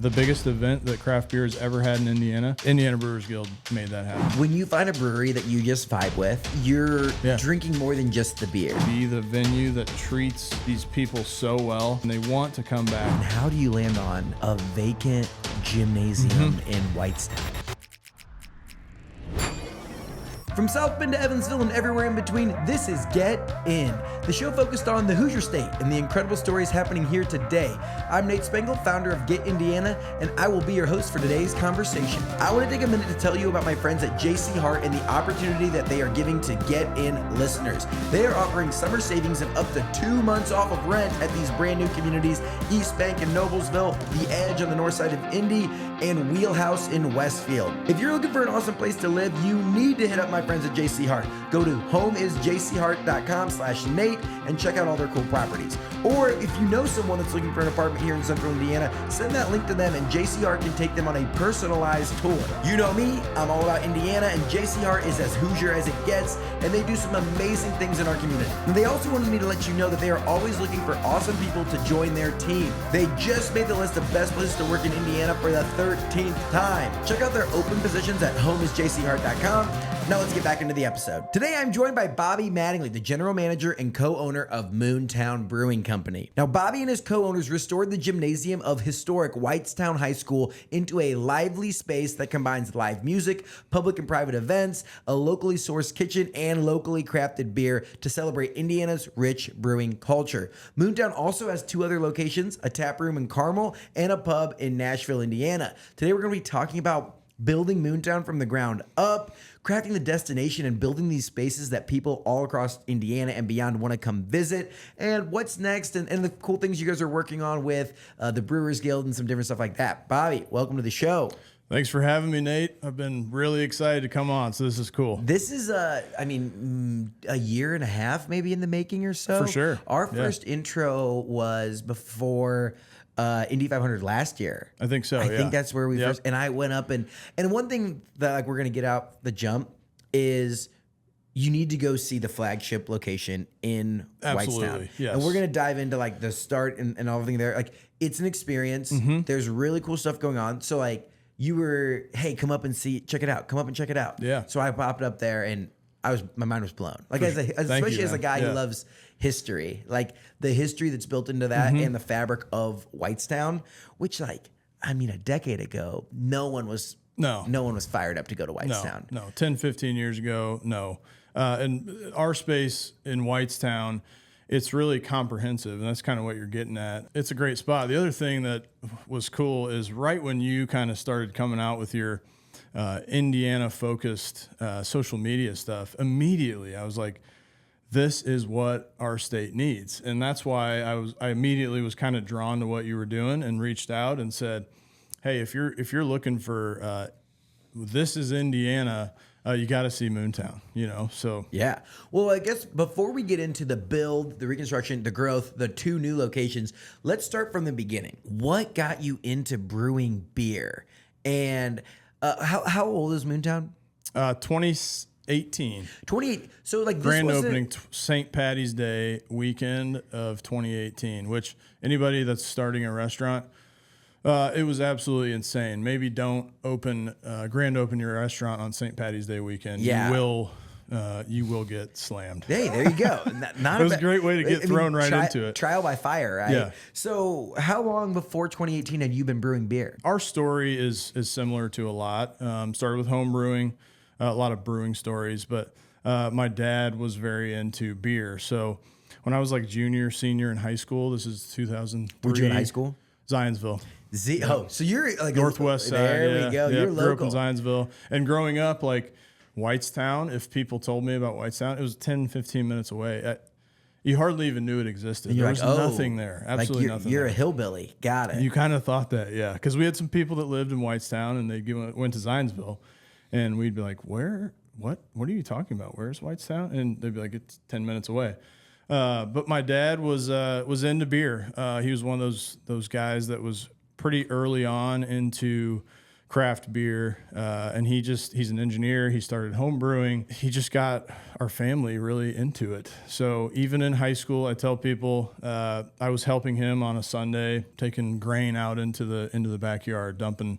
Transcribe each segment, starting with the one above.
the biggest event that craft beer has ever had in Indiana. Indiana Brewers Guild made that happen. When you find a brewery that you just vibe with, you're drinking more than just the beer. Be the venue that treats these people so well, and they want to come back. And how do you land on a vacant gymnasium in Whitestown? From South Bend to Evansville and everywhere in between, this is Get In, the show focused on the Hoosier State and the incredible stories happening here today. I'm Nate Spengel, founder of Get Indiana, and I will be your host for today's conversation. I want to take a minute to tell you about my friends at JC Hart and the opportunity that they are giving to Get In listeners. They are offering summer savings and up to 2 months off of rent at these brand new communities, East Bank in Noblesville, The Edge on the north side of Indy, and Wheelhouse in Westfield. If you're looking for an awesome place to live, you need to hit up my friends at JC Hart. Go to homeisjchart.com/Nate and check out all their cool properties. Or if you know someone that's looking for an apartment here in Central Indiana, send that link to them and JC Hart can take them on a personalized tour. You know me, I'm all about Indiana, and JC Hart is as Hoosier as it gets, and they do some amazing things in our community. And they also wanted me to let you know that they are always looking for awesome people to join their team. They just made the list of best places to work in Indiana for the 13th time. Check out their open positions at homeisjchart.com. Now let's get back into the episode. Today I'm joined by Bobby Mattingly, the general manager and co-owner of Moontown Brewing Company. Now Bobby and his co-owners restored the gymnasium of historic Whitestown High School into a lively space that combines live music, public and private events, a locally sourced kitchen, and locally crafted beer to celebrate Indiana's rich brewing culture. Moontown also has 2 other locations, a tap room in Carmel and a pub in Nashville, Indiana. Today we're going to be talking about building Moontown from the ground up, crafting the destination and building these spaces that people all across Indiana and beyond want to come visit, and what's next, and the cool things you guys are working on with the Brewers Guild and some different stuff like that. Bobby, welcome to the show. Thanks for having me, Nate. I've been really excited to come on, so this is cool. This is, a year and a half maybe in the making or so. For sure. Our first intro was before Indy 500 last year. I think so. I think that's where we first. And I went up and one thing that we're gonna get out the jump is you need to go see the Flagship location in Whitestown. Yes. And we're gonna dive into the start and everything there. It's an experience. There's really cool stuff going on. So you were, hey, come up and check it out. Come up and check it out. Yeah. So I popped up there and my mind was blown. Especially as a guy who loves history, the history that's built into that and the fabric of Whitestown, which a decade ago, no one was fired up to go to Whitestown. No, 10, 15 years ago, no. And our space in Whitestown, it's really comprehensive, and that's kind of what you're getting at. It's a great spot. The other thing that was cool is right when you kind of started coming out with your Indiana-focused social media stuff, immediately I was like, this is what our state needs. And that's why I immediately was kind of drawn to what you were doing and reached out and said, hey, if you're looking for this is Indiana, you got to see Moontown, so. Yeah. Well, I guess before we get into the build, the reconstruction, the growth, the 2 new locations, let's start from the beginning. What got you into brewing beer? And how old is Moontown? 2018. 28. So this grand opening St. Patty's Day weekend of 2018, which anybody that's starting a restaurant, it was absolutely insane. Maybe don't grand open your restaurant on St. Patty's Day weekend. Yeah. You will get slammed. Hey, there you go. It was a great way to get thrown into it. Trial by fire, right? Yeah. So how long before 2018 had you been brewing beer? Our story is similar to a lot. Started with home brewing, a lot of brewing stories, but my dad was very into beer. So when I was junior, senior in high school, this is 2003. Were you in high school? Zionsville. So you're Northwest side. There we go. Yeah, You're local. Grew up in Zionsville. And growing up, Whitestown, if people told me about Whitestown, it was 10, 15 minutes away. You hardly even knew it existed. There was nothing there. Absolutely nothing. You're there. A hillbilly. Got it. You kind of thought that, yeah. Because we had some people that lived in Whitestown, and they went to Zionsville. And we'd be like, where? What are you talking about? Where's Whitestown? And they'd be like, it's 10 minutes away. But my dad was into beer. He was one of those guys that was pretty early on into craft beer. And he's an engineer. He started home brewing. He just got our family really into it. So even in high school, I tell people, I was helping him on a Sunday, taking grain out into the backyard, dumping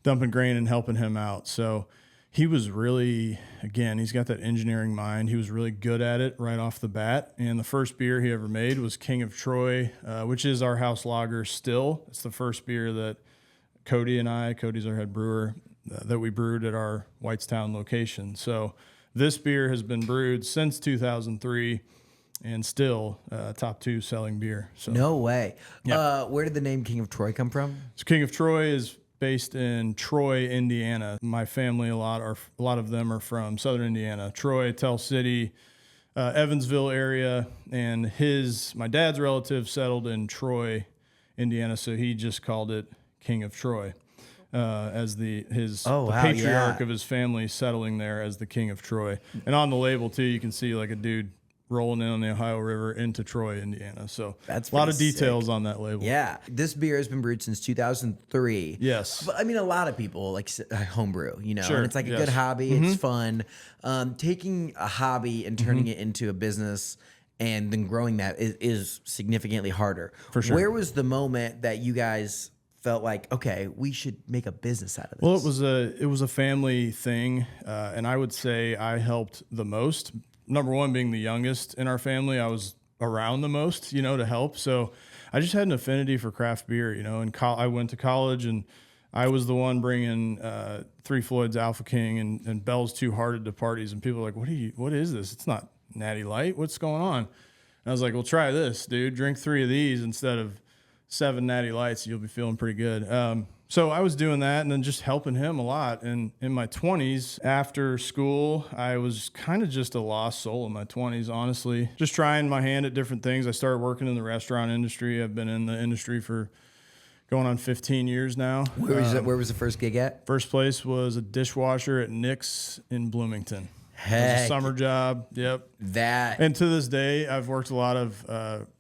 grain and helping him out. So he was really, again, he's got that engineering mind. He was really good at it right off the bat. And the first beer he ever made was King of Troy, which is our house lager still. It's the first beer that Cody's our head brewer, that we brewed at our Whitestown location. So this beer has been brewed since 2003 and still top 2 selling beer. So No way. Yeah. Where did the name King of Troy come from? So King of Troy is based in Troy, Indiana. My family, a lot of them are from Southern Indiana, Troy, Tell City, Evansville area, and my dad's relative settled in Troy, Indiana, so he just called it King of Troy, as the patriarch of his family settling there as the King of Troy. And on the label too, you can see like a dude rolling in on the Ohio River into Troy, Indiana. So that's a lot of details sick on that label. Yeah. This beer has been brewed since 2003. Yes. But I mean, a lot of people like homebrew, Sure. and it's like a good hobby. It's fun. Taking a hobby and turning it into a business and then growing that is significantly harder. For sure. Where was the moment that you guys felt like, okay, we should make a business out of this? Well, it was a family thing, and I would say I helped the most. Number one, being the youngest in our family, I was around the most, to help. So I just had an affinity for craft beer, and I went to college and I was the one bringing 3 Floyd's Alpha King and Bell's Two Hearted to parties, and people were like, what is this? It's not Natty Light. What's going on? And I was like, well, try this, dude. Drink 3 of these instead of 7 Natty Lights. You'll be feeling pretty good. So I was doing that and then just helping him a lot. And in my 20s, after school, I was kind of just a lost soul in my 20s, honestly. Just trying my hand at different things. I started working in the restaurant industry. I've been in the industry for going on 15 years now. Where was the first gig at? First place was a dishwasher at Nick's in Bloomington. Heck. It was a summer job. Yep. And to this day, I've worked a lot of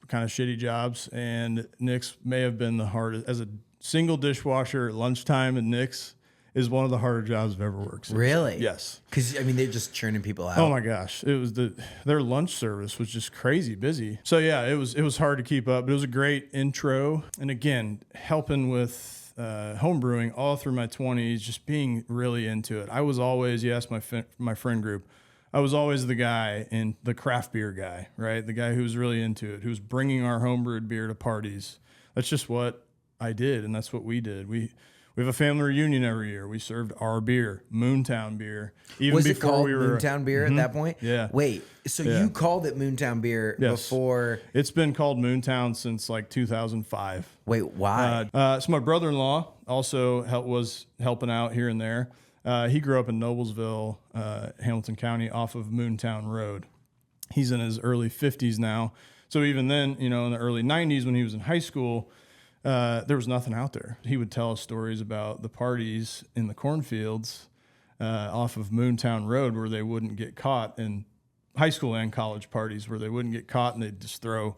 kind of shitty jobs, and Nick's may have been the hardest. As a single dishwasher at lunchtime at Nick's is one of the harder jobs I've ever worked. Really? Yes. Because, I mean, they're just churning people out. Oh, my gosh. It was their lunch service was just crazy busy. So, yeah, it was hard to keep up, but it was a great intro. And, again, helping with home brewing all through my 20s, just being really into it. I was always, you asked my friend group, I was always the guy and the craft beer guy, right? The guy who was really into it, who was bringing our homebrewed beer to parties. That's just what I did, and that's what we did. We have a family reunion every year. We served our beer, Moontown beer. Even was it called Moontown beer at that point? Yeah. Wait, so you called it Moontown beer before? It's been called Moontown since like 2005. Wait, why? So my brother-in-law also was helping out here and there. He grew up in Noblesville, Hamilton County, off of Moontown Road. He's in his early 50s now. So even then, in the early 90s when he was in high school, there was nothing out there. He would tell us stories about the parties in the cornfields off of Moontown Road where they wouldn't get caught, in high school and college parties where they wouldn't get caught, and they'd just throw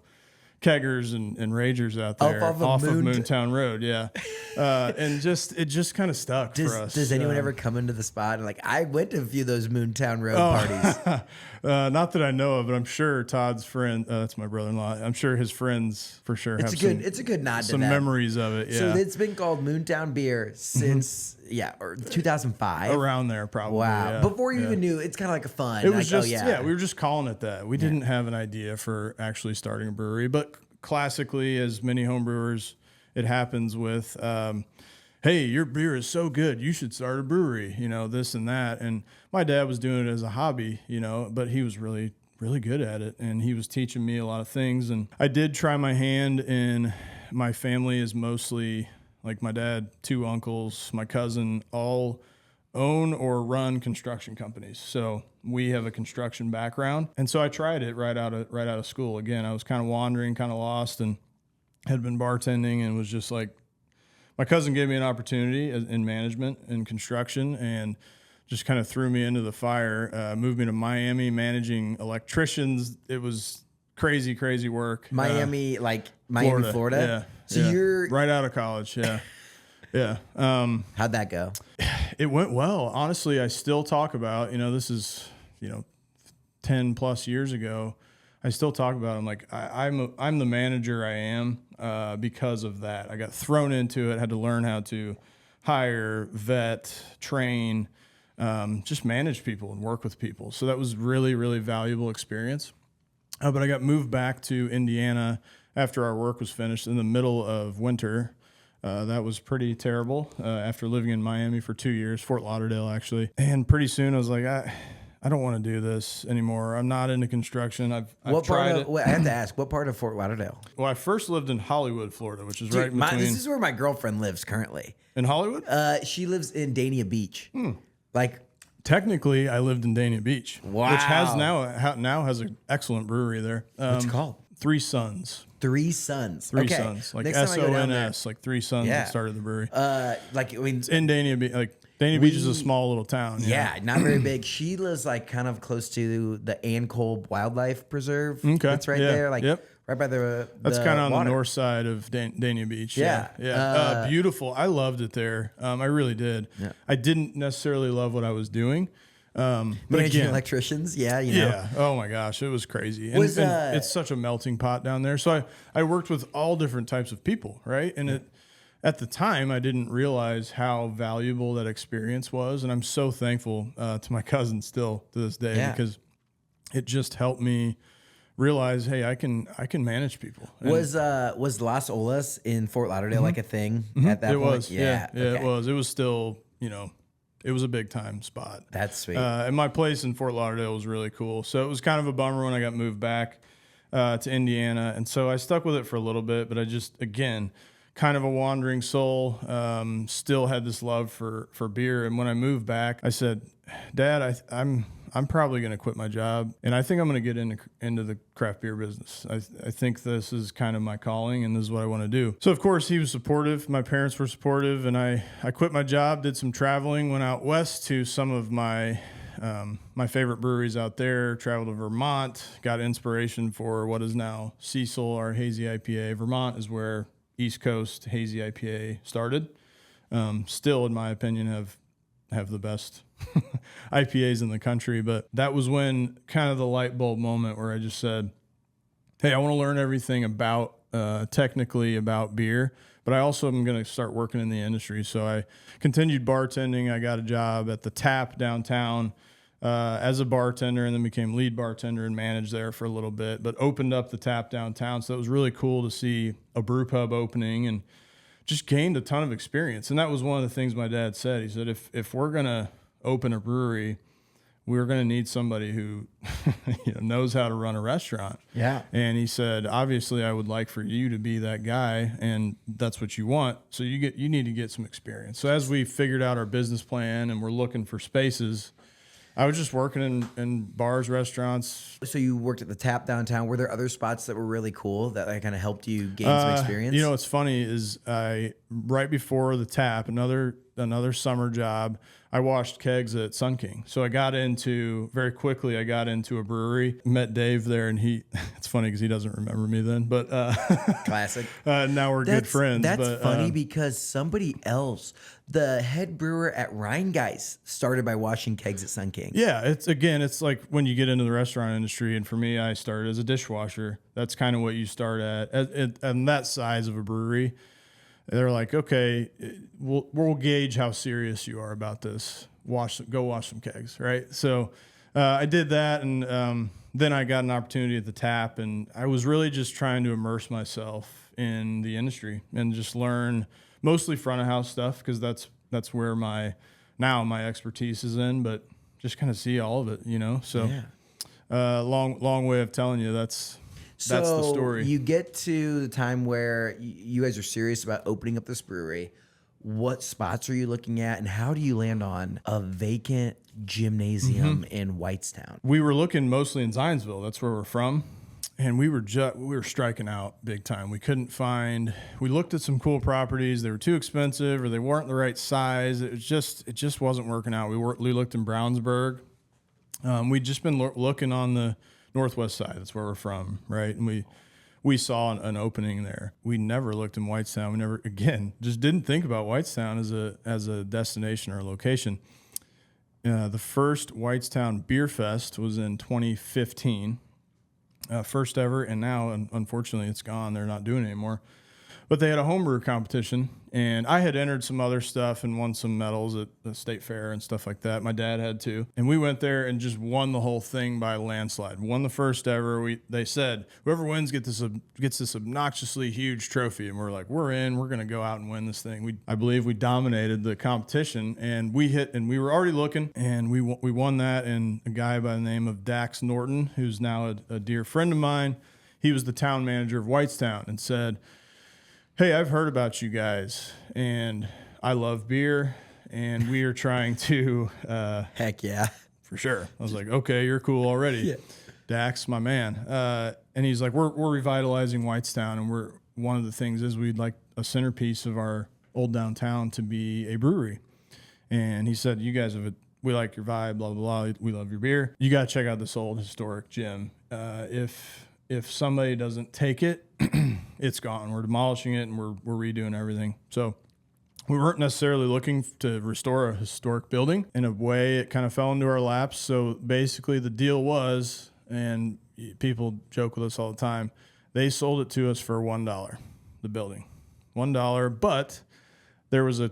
keggers and ragers out there off of Moontown Road. Yeah. And it just kind of stuck for us. Does anyone ever come into the spot and like, I went to a few of those Moontown Road parties? Not that I know of, but I'm sure Todd's friend, that's my brother-in-law. I'm sure his friends for sure have it's a good nod to some memories of it. Yeah. So it's been called Moontown beer since, or 2005. Around there, probably. Wow. Yeah. Before you even knew, it's kind of like a fun. It was we were just calling it that. We didn't have an idea for actually starting a brewery, but classically, as many home brewers, it happens with, hey, your beer is so good, you should start a brewery, this and that. And my dad was doing it as a hobby, but he was really, really good at it. And he was teaching me a lot of things. And I did try my hand in, my family is mostly, like my dad, 2 uncles, my cousin, all own or run construction companies. So we have a construction background. And so I tried it right out of school. Again, I was kind of wandering, kind of lost, and had been bartending, and was just like, my cousin gave me an opportunity in management and construction, and just kind of threw me into the fire, moved me to Miami managing electricians. It was crazy, crazy work. Miami, Florida? Yeah. So you're right out of college. Yeah. Yeah. How'd that go? It went well. Honestly, I still talk about, this is, 10 plus years ago. I still talk about it. I'm like, I'm the manager I am because of that. I got thrown into it, had to learn how to hire, vet, train, just manage people and work with people. So that was really, really valuable experience. But I got moved back to Indiana after our work was finished in the middle of winter. That was pretty terrible after living in Miami for 2 years, Fort Lauderdale, actually. And pretty soon I was like, I don't want to do this anymore. I'm not into construction. I've tried it. I have to ask, what part of Fort Lauderdale? Well, I first lived in Hollywood, Florida, which is right in between. This is where my girlfriend lives currently. In Hollywood? She lives in Dania Beach. Like, technically, I lived in Dania Beach, wow, which has now has an excellent brewery there. What's it called? Three Sons. Three Sons. Three Okay. Sons, like Next time I go down there- SONS, like Three Sons that started the brewery. It's in Dania Beach. Like Dania Beach is a small little town. Yeah, not very big. She lives like kind of close to the Ann Kolb Wildlife Preserve. Okay. It's right there, like right by the That's kind of on water. the north side of Dania Beach. Yeah. Beautiful. I loved it there. I really did. Yeah. I didn't necessarily love what I was doing. But Managing again, electricians, yeah. Oh my gosh, it was crazy. And it's such a melting pot down there. So I worked with all different types of people, right? And at the time, I didn't realize how valuable that experience was. And I'm so thankful to my cousin still to this day because it just helped me realize, hey, I can manage people. And Was Las Olas in Fort Lauderdale like a thing at that it point? was. Yeah, it was. It was still, it was a big time spot. That's sweet. And my place in Fort Lauderdale was really cool. So it was kind of a bummer when I got moved back to Indiana. And so I stuck with it for a little bit, but I just, again, kind of a wandering soul, still had this love for beer. And when I moved back, I said, Dad, I'm probably going to quit my job, and I think I'm going to get into the craft beer business. I think this is kind of my calling, and this is what I want to do. So, of course, he was supportive. My parents were supportive, and I quit my job, did some traveling, went out west to some of my favorite breweries out there, traveled to Vermont, got inspiration for what is now Cecil, our hazy IPA. Vermont is where East Coast hazy IPA started. Still, in my opinion, have the best IPAs in the country. But that was when kind of the light bulb moment where I just said, hey, I want to learn everything about technically about beer, but I also am going to start working in the industry. So I continued bartending. I got a job at the Tap downtown as a bartender, and then became lead bartender and managed there for a little bit, but opened up the Tap downtown. So it was really cool to see a brew pub opening and just gained a ton of experience. And that was one of the things my dad said. He said, if we're going to open a brewery, we're going to need somebody who knows how to run a restaurant. Yeah. And he said, obviously, I would like for you to be that guy, and that's what you want. So you need to get some experience. So as we figured out our business plan and we're looking for spaces, I was just working in bars, restaurants. So you worked at the Tap downtown. Were there other spots that were really cool that kind of helped you gain some experience? What's funny is right before the Tap, another summer job, I washed kegs at Sun King. So I got into a brewery, met Dave there, and it's funny because he doesn't remember me then, but classic. Now we're good friends. That's funny because somebody else, the head brewer at Rheingeist, started by washing kegs at Sun King. Yeah, it's like when you get into the restaurant industry, and for me, I started as a dishwasher. That's kind of what you start at that size of a brewery. They're like, okay, we'll gauge how serious you are about this. Go wash some kegs, right? So I did that, and then I got an opportunity at the Tap, and I was really just trying to immerse myself in the industry and just learn mostly front of house stuff because that's where my expertise is in, but just kind of see all of it, So long way of telling you that's the story. You get to the time where you guys are serious about opening up this brewery. What spots are you looking at, and how do you land on a vacant gymnasium in Whitestown? We were looking mostly in Zionsville. That's where we're from. And we were striking out big time. We looked at some cool properties. They were too expensive, or they weren't the right size. It just wasn't working out. We looked in Brownsburg. We'd just been looking on the northwest side. That's where we're from, right? And we saw an opening there. We never looked in Whitestown. We never, again, just didn't think about Whitestown as a destination or a location. The first Whitestown Beer Fest was in 2015, first ever, and now, unfortunately, it's gone. They're not doing it anymore. But they had a homebrew competition, and I had entered some other stuff and won some medals at the state fair and stuff like that. My dad had too. And we went there and just won the whole thing by landslide. Won the first ever. They said, whoever wins gets this obnoxiously huge trophy. And we're like, we're in. We're going to go out and win this thing. I believe we dominated the competition, and we were already looking, and we won that. And a guy by the name of Dax Norton, who's now a dear friend of mine, he was the town manager of Whitestown, and said, hey, I've heard about you guys, and I love beer, and we are trying to... Heck yeah. For sure. I was like, okay, you're cool already. Yeah. Dax, my man. And he's like, we're revitalizing Whitestown, and one of the things is we'd like a centerpiece of our old downtown to be a brewery. And he said, you guys we like your vibe, blah, blah, blah. We love your beer. You got to check out this old historic gym. If somebody doesn't take it, it's gone. We're demolishing it, and we're redoing everything. So we weren't necessarily looking to restore a historic building. In a way, it kind of fell into our laps. So basically the deal was, and people joke with us all the time, they sold it to us for $1, the building. $1, but there was a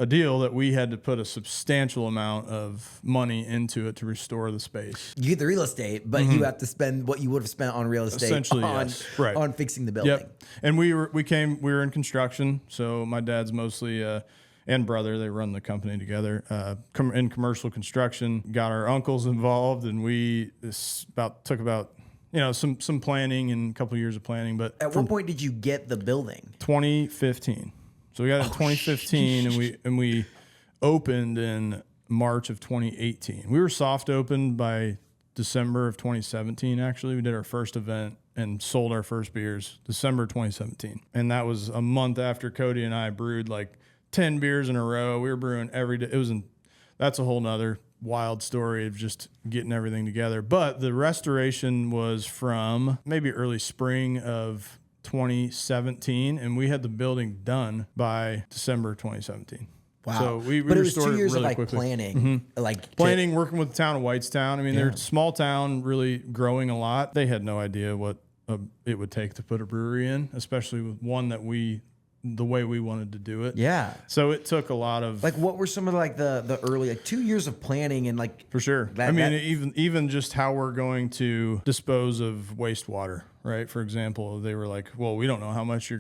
deal that we had to put a substantial amount of money into it to restore the space. You get the real estate, but you have to spend what you would have spent on real estate essentially, yes. Right. On fixing the building. Yep. And we were in construction. So my dad's mostly and brother, they run the company together in commercial construction. Got our uncles involved, and took about some planning and a couple of years of planning. But at what point did you get the building? 2015. So we got it in 2015, and we opened in March of 2018. We were soft opened by December of 2017. Actually, we did our first event and sold our first beers December 2017, and that was a month after Cody and I brewed like 10 beers in a row. We were brewing every day. That's a whole nother wild story of just getting everything together. But the restoration was from maybe early spring of 2017, and we had the building done by December 2017. Wow. So we but it was 2 years really of like quickly. planning. Planning, working with the town of Whitestown. I mean, they're a small town, really growing a lot. They had no idea what it would take to put a brewery in, especially with one that the way we wanted to do it. Yeah. So it took a lot of... Like, what were some of the early 2 years of planning and like... For sure. Even just how we're going to dispose of wastewater, right? For example, they were like, well, we don't know how much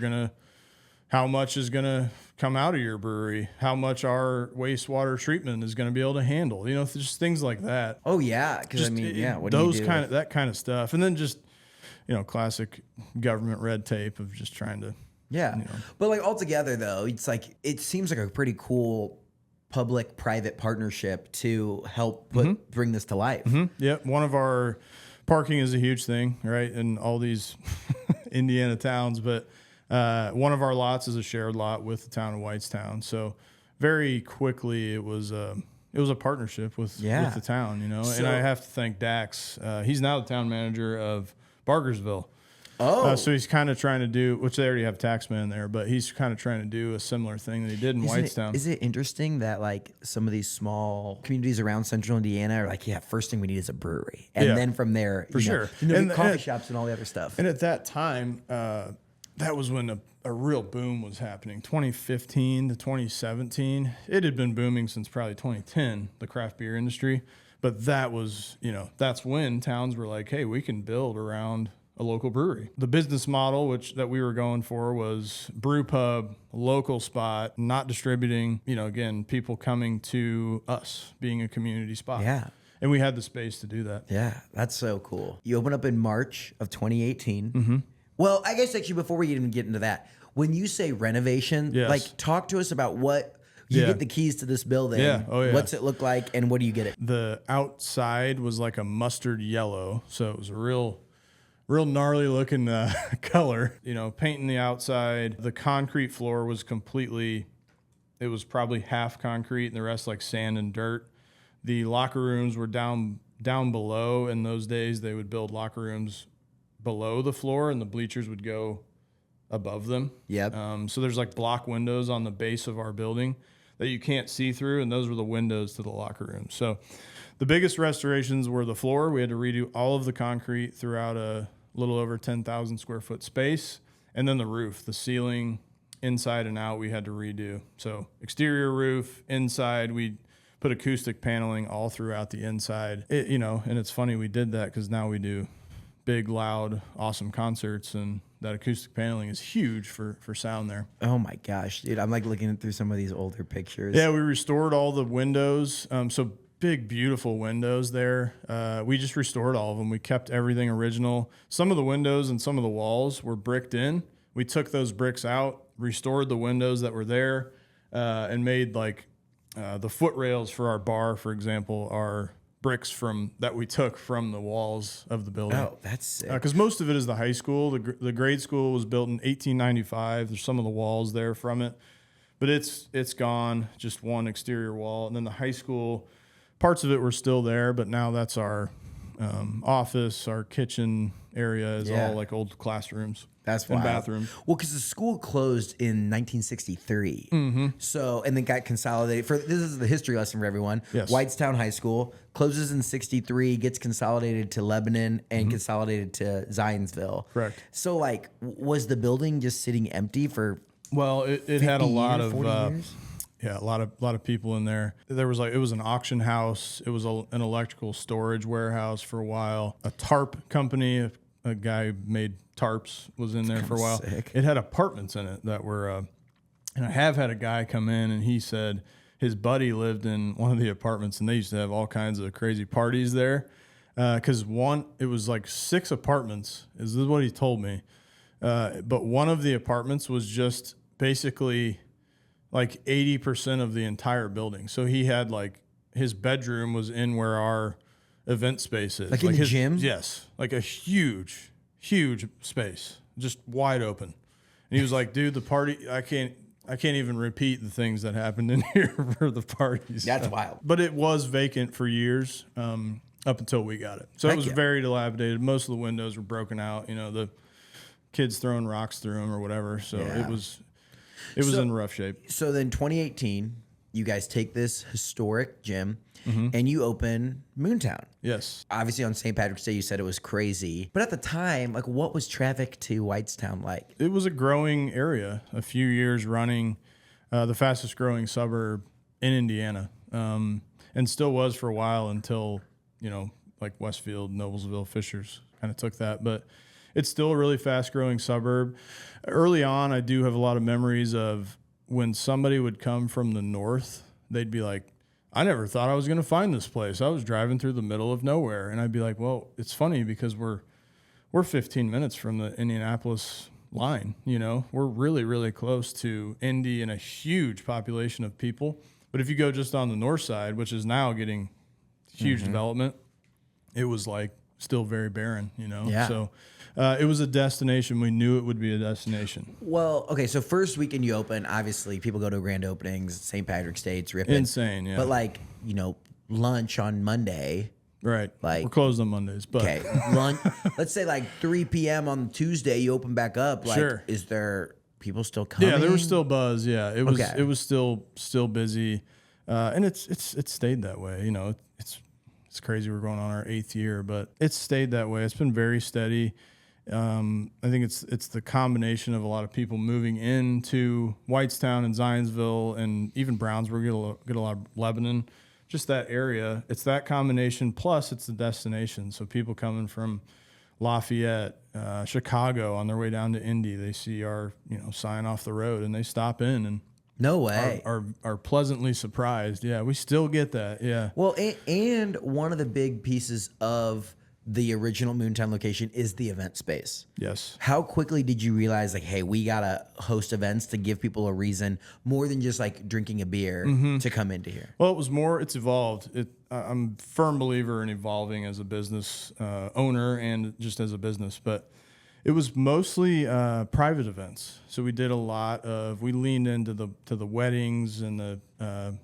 is gonna come out of your brewery, how much our wastewater treatment is gonna be able to handle. Just things like that. Oh yeah, because what do you do? That kind of stuff, and then just classic government red tape of just trying to. Yeah. But like altogether though, it's like, it seems like a pretty cool public-private partnership to help bring this to life. Mm-hmm. Yep. One of our parking is a huge thing, right? In all these Indiana towns, but one of our lots is a shared lot with the town of Whitestown. So very quickly it was a partnership with the town, and I have to thank Dax. He's now the town manager of Bargersville. Oh. So he's kind of trying to do, which they already have taxmen there, but he's kind of trying to do a similar thing that he did in Whitestown. Is it interesting that like some of these small communities around central Indiana are like, first thing we need is a brewery. And then from there, coffee shops and all the other stuff. And at that time, that was when a real boom was happening. 2015 to 2017, it had been booming since probably 2010, the craft beer industry. But that was, that's when towns were like, hey, we can build around a local brewery. The business model that we were going for was brew pub, local spot, not distributing, again, people coming to us, being a community spot. Yeah. And we had the space to do that. Yeah, that's so cool. You opened up in March of 2018. Mm-hmm. Well, I guess actually before we even get into that, when you say renovation, like talk to us about what you get the keys to this building. Yeah. Oh, yeah. What's it look like and what do you get it? The outside was like a mustard yellow. So it was a real gnarly looking color, painting the outside. The concrete floor was it was probably half concrete and the rest like sand and dirt. The locker rooms were down below. In those days, they would build locker rooms below the floor, and the bleachers would go above them. Yep. So there's like block windows on the base of our building that you can't see through, and those were the windows to the locker room. So the biggest restorations were the floor. We had to redo all of the concrete throughout a little over 10,000 square foot space, and then the roof, the ceiling, inside and out, we had to redo. So exterior roof, inside, we put acoustic paneling all throughout the inside. And it's funny we did that because now we do big, loud, awesome concerts, and that acoustic paneling is huge for sound there. Oh my gosh, dude. I'm like looking through some of these older pictures. Yeah, we restored all the windows. So big, beautiful windows there. We just restored all of them. We kept everything original. Some of the windows and some of the walls were bricked in. We took those bricks out, restored the windows that were there, and made like the foot rails for our bar, for example, are bricks that we took from the walls of the building. Oh, that's sick. Because most of it is the high school. The grade school was built in 1895. There's some of the walls there from it, but it's gone. Just one exterior wall, and then the high school, parts of it were still there, but now that's our office, our kitchen area is all like old classrooms. That's and wild. bathrooms. Well, because the school closed in 1963, so and then got consolidated. This is the history lesson for everyone. Yes. Whitestown High School closes in 63, gets consolidated to Lebanon and consolidated to Zionsville. Correct. So, like, was the building just sitting empty for? Well, it had a lot of 40 years? Yeah, a lot of people in there. It was an auction house. It was an electrical storage warehouse for a while. A tarp company, a guy who made tarps was in there for a while. Sick. It had apartments in it that were, and I have had a guy come in and he said his buddy lived in one of the apartments and they used to have all kinds of crazy parties there. Because it was like 6 apartments. This is what he told me. But one of the apartments was just basically like 80% of the entire building. So he had like his bedroom was in where our event space is. Like in the gym? Yes. Like a huge space, just wide open. And he was like, dude, the party, I can't even repeat the things that happened in here for the parties. That's wild. But it was vacant for years up until we got it. So it was very dilapidated. Most of the windows were broken out. The kids throwing rocks through them or whatever. So it was in rough shape. So then 2018, you guys take this historic gym and you open Moontown. Yes. Obviously on St. Patrick's Day, you said it was crazy. But at the time, like, what was traffic to Whitestown like? It was a growing area, a few years running, the fastest growing suburb in Indiana, and still was for a while until, like Westfield, Noblesville, Fishers kind of took that. But it's still a really fast growing suburb. Early on, I do have a lot of memories of when somebody would come from the north, they'd be like, I never thought I was going to find this place. I was driving through the middle of nowhere. And I'd be like, well, it's funny because we're 15 minutes from the Indianapolis line. We're really, really close to Indy and a huge population of people. But if you go just on the north side, which is now getting huge development, it was like still very barren, Yeah. So it was a destination. We knew it would be a destination. Well, okay, so first weekend you open, obviously people go to grand openings, St. Patrick's Day, it's ripping. Insane, yeah. But like, lunch on Monday. Right. Like, we're closed on Mondays, but okay, lunch. Let's say like 3 p.m. on Tuesday, you open back up. Like, Sure. Is there people still coming? Yeah, there was still buzz. Yeah, it was. Okay. It was still busy, and it's stayed that way. It's crazy. We're going on our 8th year, but it's stayed that way. It's been very steady. I think it's the combination of a lot of people moving into Whitestown and Zionsville and even Brownsburg, get a lot of Lebanon, just that area. It's that combination, plus it's the destination. So people coming from Lafayette, Chicago on their way down to Indy, they see our sign off the road and they stop in and No way. are pleasantly surprised. Yeah, we still get that. Yeah. Well, and one of the big pieces of the original Moontown location is the event space. Yes. How quickly did you realize, like, hey, we gotta host events to give people a reason more than just like drinking a beer to come into here? Well, it's evolved. I'm a firm believer in evolving as a business owner and just as a business, but It was mostly private events. So we we leaned into the weddings and the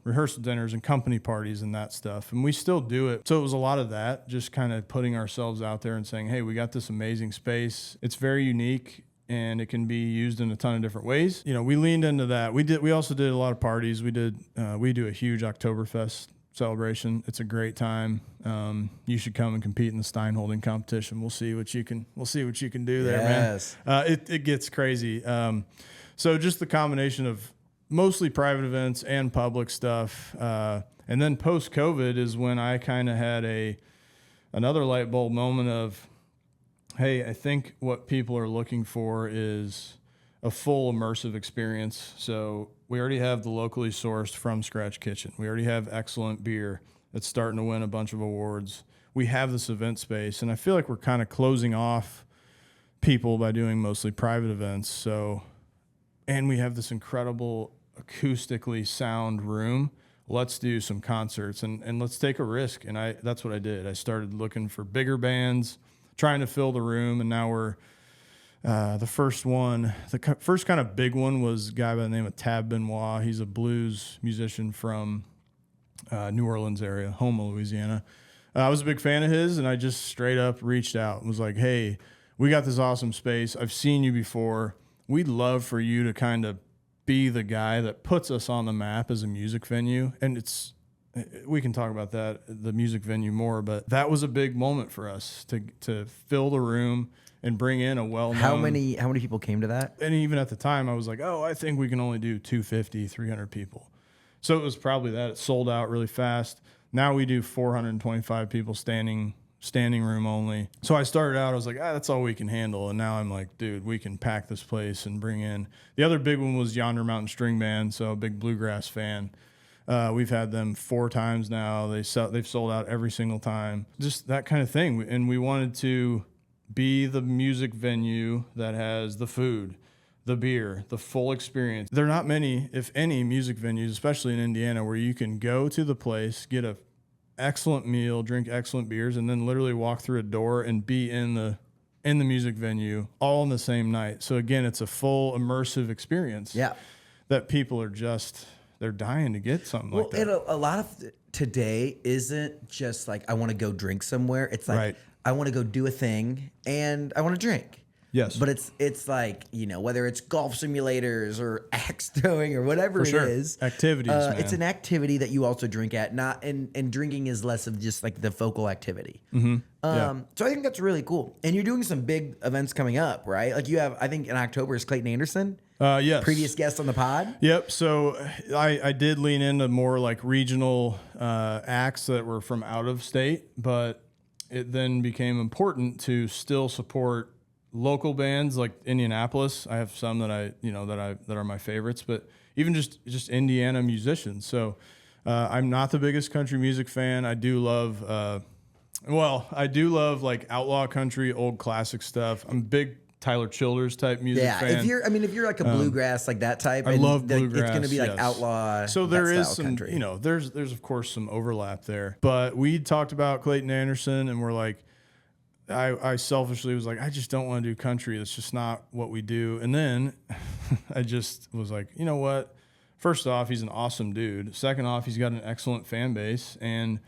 rehearsal dinners and company parties and that stuff. And we still do it. So it was a lot of that, just kind of putting ourselves out there and saying, hey, we got this amazing space. It's very unique and it can be used in a ton of different ways. You know, we leaned into that. We also did a lot of parties. We do a huge Oktoberfest celebration. It's a great time. You should come and compete in the Stein holding competition. We'll see what you can do there, man. It gets crazy. So just the combination of mostly private events and public stuff. And then post COVID is when I kind of had another light bulb moment of, hey, I think what people are looking for is a full immersive experience. So we already have the locally sourced from scratch kitchen. We already have excellent beer that's starting to win a bunch of awards. We have this event space, and I feel like we're kind of closing off people by doing mostly private events. So, and we have this incredible acoustically sound room. Let's do some concerts and let's take a risk. And that's what I did. I started looking for bigger bands, trying to fill the room, and now we're the first kind of big one was a guy by the name of Tab Benoit. He's a blues musician from New Orleans area, Houma, Louisiana. I was a big fan of his, and I just straight up reached out and was like, hey, we got this awesome space. I've seen you before. We'd love for you to kind of be the guy that puts us on the map as a music venue. And we can talk about that, the music venue more, but that was a big moment for us to fill the room and bring in a well-known. How many people came to that? And even at the time, I was like, I think we can only do 250, 300 people. So it was probably that. It sold out really fast. Now we do 425 people standing room only. So I started out, I was like, that's all we can handle. And now I'm like, dude, we can pack this place and bring in. The other big one was Yonder Mountain String Band, so a big bluegrass fan. We've had them 4 times now. They've sold out every single time. Just that kind of thing. And we wanted to be the music venue that has the food, the beer, the full experience. There are not many, if any, music venues, especially in Indiana, where you can go to the place, get a excellent meal, drink excellent beers, and then literally walk through a door and be in the music venue all on the same night. So again, it's a full immersive experience. Yeah. That people are they're dying to get something like that. Well, a lot of today isn't just like, I want to go drink somewhere. It's like, Right. I want to go do a thing and I want to drink. Yes. But it's like, whether it's golf simulators or axe throwing or whatever it is. Activities, man. It's an activity that you also drink at, and drinking is less of just like the focal activity. Mm-hmm. So I think that's really cool. And you're doing some big events coming up, right? Like you have, I think in October is Clayton Anderson. Yes. Previous guest on the pod. Yep. So I did lean into more like regional acts that were from out of state, but it then became important to still support local bands like Indianapolis. I have some that that are my favorites, but even just Indiana musicians. So I'm not the biggest country music fan. I do love like outlaw country, old classic stuff. I'm a big Tyler Childers type music fan. If you're like a bluegrass, like that type, I love bluegrass. It's going to be like yes. outlaw. So there is some, country. There's of course some overlap there. But we talked about Clayton Anderson, and we're like, I selfishly was like, I just don't want to do country. That's just not what we do. And then I just was like, you know what? First off, he's an awesome dude. Second off, he's got an excellent fan base, and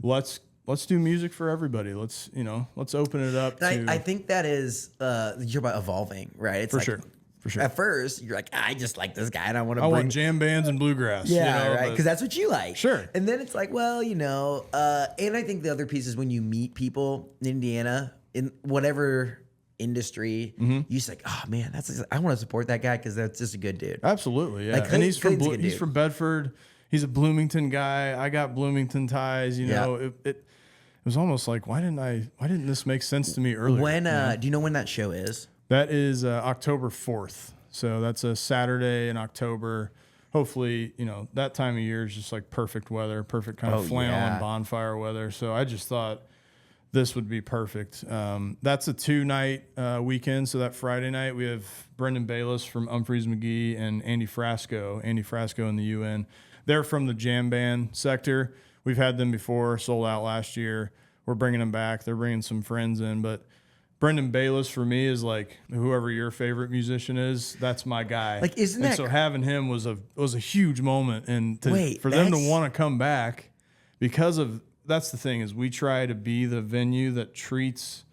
let's do music for everybody. Let's open it up. I think that is you're about evolving, right? It's for like, sure. For sure. At first, you're like, I just like this guy, and I want jam bands and bluegrass. Yeah, right. Because that's what you like. Sure. And then it's like, well, and I think the other piece is when you meet people in Indiana in whatever industry, you just like, oh man, I want to support that guy because that's just a good dude. Absolutely, yeah. Like, and he's Clayton's from Bedford. He's a Bloomington guy. I got Bloomington ties. It was almost like, why didn't this make sense to me earlier? When do you know when that show is? That is October 4th. So that's a Saturday in October. Hopefully, that time of year is just like perfect weather, perfect kind of flannel and bonfire weather. So I just thought this would be perfect. That's a 2-night weekend. So that Friday night, we have Brendan Bayless from Humphreys McGee and Andy Frasco in the UN. They're from the jam band sector. We've had them before, sold out last year. We're bringing them back. They're bringing some friends in, but Brendan Bayless for me is like whoever your favorite musician is. That's my guy. Like, isn't and that so having him was a huge moment, and for them to want to come back because of that's the thing is we try to be the venue that treats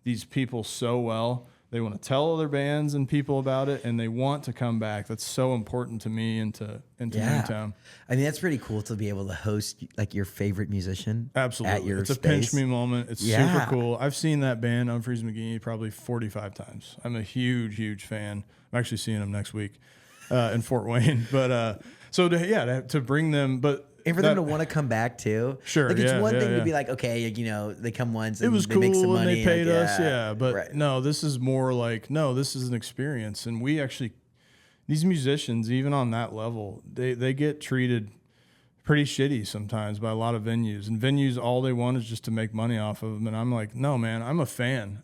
these people so well. They want to tell other bands and people about it, and they want to come back. That's so important to me and to Moontown. I mean, that's pretty cool to be able to host like your favorite musician. Absolutely. At your it's space. A pinch me moment. It's super cool. I've seen that band, Humphreys McGee, probably 45 times. I'm a huge fan. I'm actually seeing them next week in Fort Wayne. But to bring them, but and for them to want to come back too. Sure. Like it's one thing to be like, okay, they come once and it was they cool make some money. And they paid like, us. But right. no, this is more like, this is an experience. And we actually, these musicians, even on that level, they get treated pretty shitty sometimes by a lot of venues. And venues, all they want is just to make money off of them. And I'm like, no, man, I'm a fan.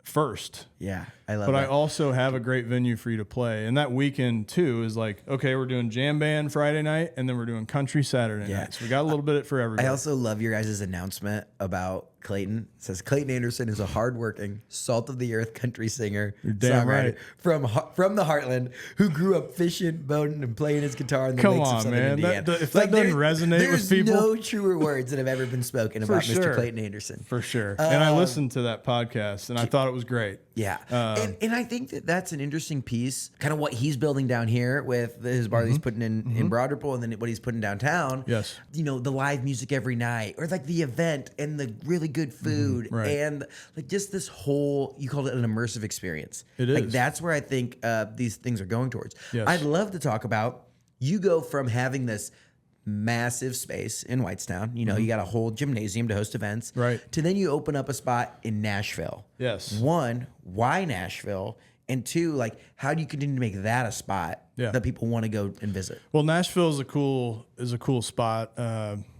First. Yeah, I love But that. I also have a great venue for you to play. And that weekend, too, is like, okay, we're doing jam band Friday night, and then we're doing country Saturday night. So we got a little bit for everybody. I also love your guys' announcement about Clayton. It says, Clayton Anderson is a hardworking, salt-of-the-earth country singer, damn songwriter right. from the Heartland who grew up fishing, boating, and playing his guitar in the lakes of Southern Indiana. If that doesn't resonate with people. There's no truer words that have ever been spoken about Mr. Clayton Anderson. For sure. And I listened to that podcast, and I thought it was great. Yeah. And I think that's an interesting piece, kind of what he's building down here with his bar that he's putting in Broad Ripple and then what he's putting downtown. Yes. The live music every night or like the event and the really good food and like just this whole, you called it an immersive experience. It is. Like that's where I think these things are going towards. Yes. I'd love to talk about, you go from having this massive space in Whitestown, you got a whole gymnasium to host events, right? To then you open up a spot in Nashville. Yes. One, why Nashville? And two, like, how do you continue to make that a spot that people want to go and visit? Well, Nashville is a cool spot.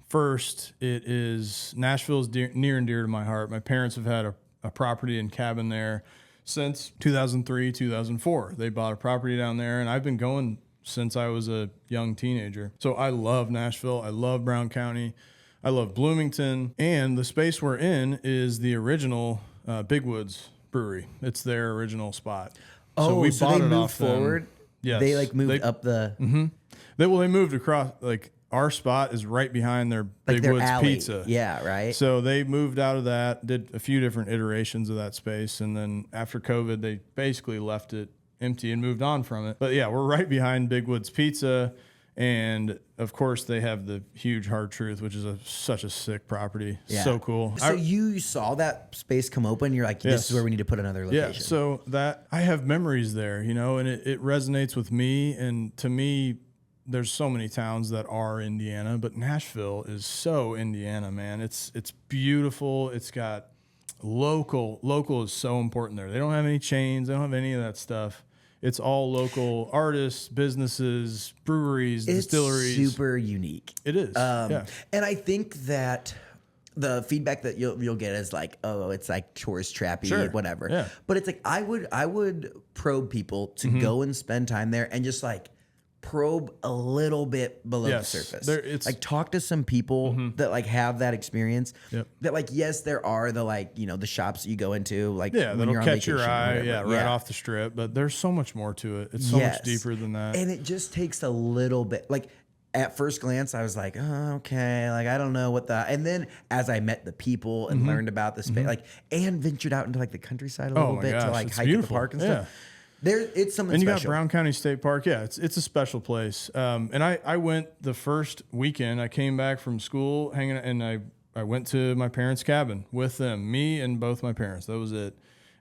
First, Nashville is near and dear to my heart. My parents have had a property and cabin there since 2003, 2004. They bought a property down there, and I've been going since I was a young teenager. So I love Nashville. I love Brown County. I love Bloomington. And the space we're in is the original Big Woods Brewery. It's their original spot. So we so bought they it moved off forward? them. Yes. They moved up the... They moved across, like our spot is right behind their like Big their Woods alley. Pizza. Yeah, right? So they moved out of that, did a few different iterations of that space. And then after COVID, they basically left it empty and moved on from it. But yeah, we're right behind Big Woods Pizza. And of course they have the huge Hard Truth, which is such a sick property. Yeah. So cool. So you saw that space come open. You're like, this is where we need to put another location. Yeah. So that I have memories there, and it resonates with me. And to me, there's so many towns that are Indiana, but Nashville is so Indiana, man. It's beautiful. It's got local. Local is so important there. They don't have any chains. They don't have any of that stuff. It's all local artists, businesses, breweries, distilleries. It's super unique. It is. And I think that the feedback that you'll get is like, oh, it's like tourist trappy, whatever. Yeah. But it's like I would probe people to go and spend time there and just like probe a little bit below the surface. Like talk to some people that like have that experience. Yep. That like, yes, there are the like, the shops that you go into, like when that'll you're on catch your vacation or eye, whatever. right off the strip. But there's so much more to it. It's so much deeper than that. And it just takes a little bit. Like at first glance, I was like, oh, okay, like I don't know what the. And then as I met the people and learned about the space, like and ventured out into like the countryside a little bit to like hike at the park and stuff. It's something and you special. got Brown County State Park. Yeah, it's a special place. And I went the first weekend. I came back from school hanging, and I went to my parents' cabin with them, me and both my parents. That was it.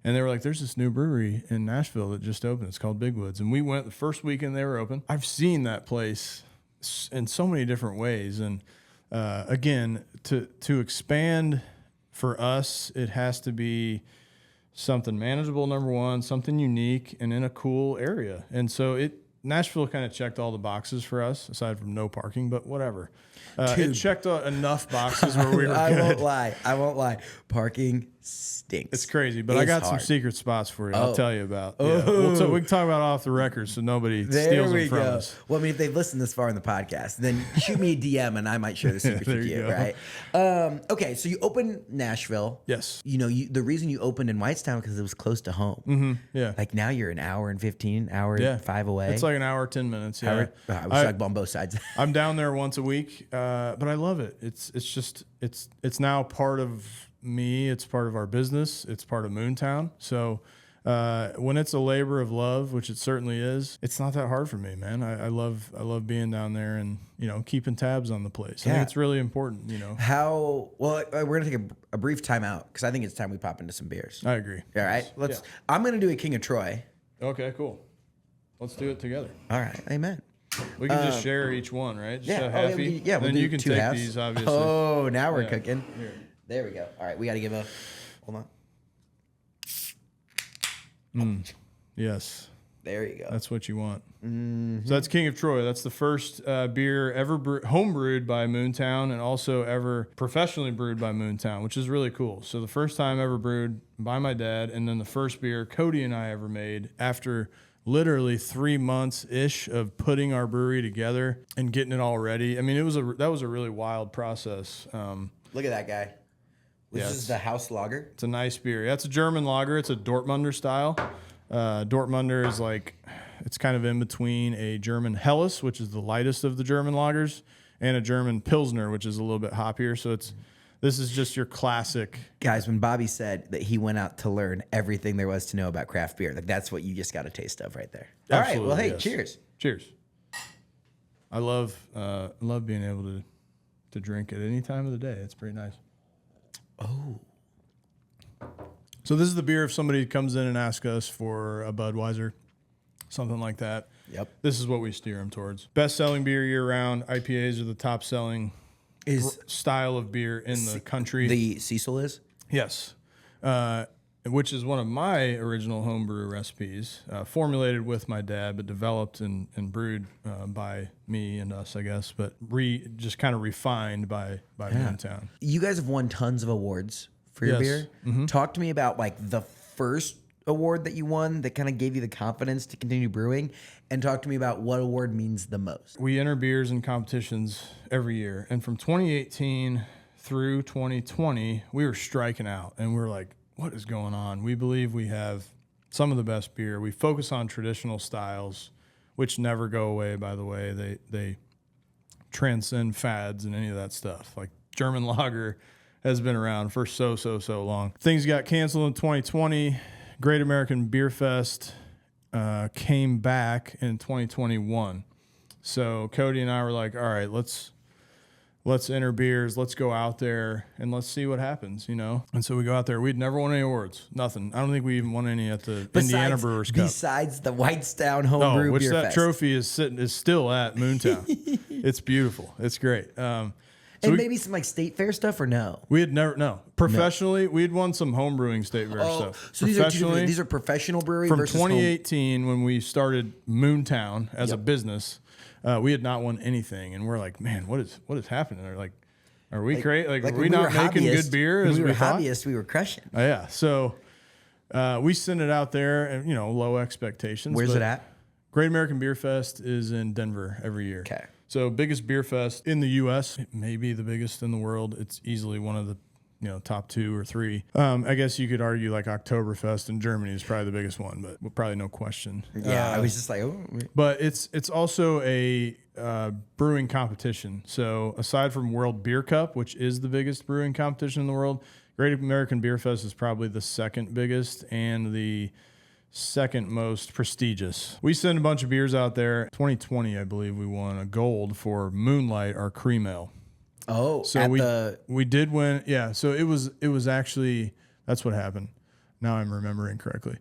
And they were like, there's this new brewery in Nashville that just opened. It's called Big Woods. And we went the first weekend they were open. I've seen that place in so many different ways. And again, to expand for us, it has to be something manageable, number one, something unique, and in a cool area. And so Nashville kind of checked all the boxes for us, aside from no parking, but whatever. It checked enough boxes where we were good. I won't lie. Parking stinks. It's crazy, but I got some secret spots for you. I'll tell you about. Oh. Yeah. We can talk about it off the record so nobody steals them from us. Well, I mean, if they've listened this far in the podcast, then shoot me a DM and I might share the secret with you, right? Okay, so you opened Nashville. Yes. You know, the reason you opened in Whitestown because it was close to home. Mm-hmm. Yeah. Like now you're an hour and 15, hour and 5 away. It's like an hour, 10 minutes. Yeah. I was like on both sides. I'm down there once a week, but I love it. It's now part of me. It's part of our business. It's part of Moontown. So when it's a labor of love, which it certainly is, it's not that hard for me, man. I love being down there and, you know, keeping tabs on the place. I think it's really important, you know. Well, we're going to take a brief time out because I think it's time we pop into some beers. I agree. All right. I'm going to do a King of Troy. Okay, cool. Let's do it together. All right. Amen. We can just share each one, right? Just a yeah. halfie. We'll then do you can two take halves. these, obviously. Oh, now we're cooking. Here. There we go. All right, we got to give hold on. Yes. There you go. That's what you want. Mm-hmm. So that's King of Troy. That's the first beer ever home brewed by Moontown and also ever professionally brewed by Moontown, which is really cool. So the first time ever brewed by my dad, and then the first beer Cody and I ever made after literally 3 months-ish of putting our brewery together and getting it all ready. I mean, that was a really wild process. Look at that guy. This is the house lager. It's a nice beer. Yeah, it's a German lager. It's a Dortmunder style. Dortmunder is it's kind of in between a German Helles, which is the lightest of the German lagers, and a German Pilsner, which is a little bit hoppier. So this is just your classic. Guys, when Bobby said that he went out to learn everything there was to know about craft beer, like that's what you just got a taste of right there. Absolutely, all right, well, hey, yes. cheers. Cheers. I love being able to drink at any time of the day. It's pretty nice. Oh. So this is the beer if somebody comes in and asks us for a Budweiser, something like that. Yep. This is what we steer them towards. Best-selling beer year-round. IPAs are the top-selling style of beer in the country. The Cecil is? Yes. Which is one of my original homebrew recipes, formulated with my dad, but developed and brewed by me and us, I guess, but just kind of refined by Moontown. You guys have won tons of awards for your beer. Mm-hmm. Talk to me about like the first award that you won that kind of gave you the confidence to continue brewing, and talk to me about what award means the most. We enter beers in competitions every year, and from 2018 through 2020, we were striking out, and we were like, what is going on? We believe we have some of the best beer. We focus on traditional styles, which never go away, by the way. They transcend fads and any of that stuff. Like German lager has been around for so long. Things got canceled in 2020. Great American Beer Fest came back in 2021. So Cody and I were like, all right, let's enter beers. Let's go out there and let's see what happens, you know? And so we go out there. We'd never won any awards. Nothing. I don't think we even won any at the Indiana Brewers Cup. Besides the Whitestown Homebrew Beer Fest. That trophy is still at Moontown. It's beautiful. It's great. Maybe some like state fair stuff or no? We had never, professionally, we'd won some home brewing state fair stuff. So these are professional brewery from versus 2018 when we started Moontown as a business. We had not won anything, and we're like, man, what is happening? They're like, are we crazy? Like, are we not making good beer as we were thought? hobbyists? We were crushing. Yeah. So we sent it out there, and low expectations. Where's it at? Great American Beer Fest is in Denver every year. Okay. So biggest beer fest in the U.S., it may be the biggest in the world. It's easily one of the top 2 or 3. I guess you could argue like Oktoberfest in Germany is probably the biggest one, but probably no question. Yeah, I was just like, oh. But it's also a brewing competition. So aside from World Beer Cup, which is the biggest brewing competition in the world, Great American Beer Fest is probably the second biggest and the second most prestigious. We send a bunch of beers out there. 2020, I believe we won a gold for Moonlight, our cream ale. Oh, so we did win. Yeah. So it was actually, that's what happened. Now I'm remembering correctly.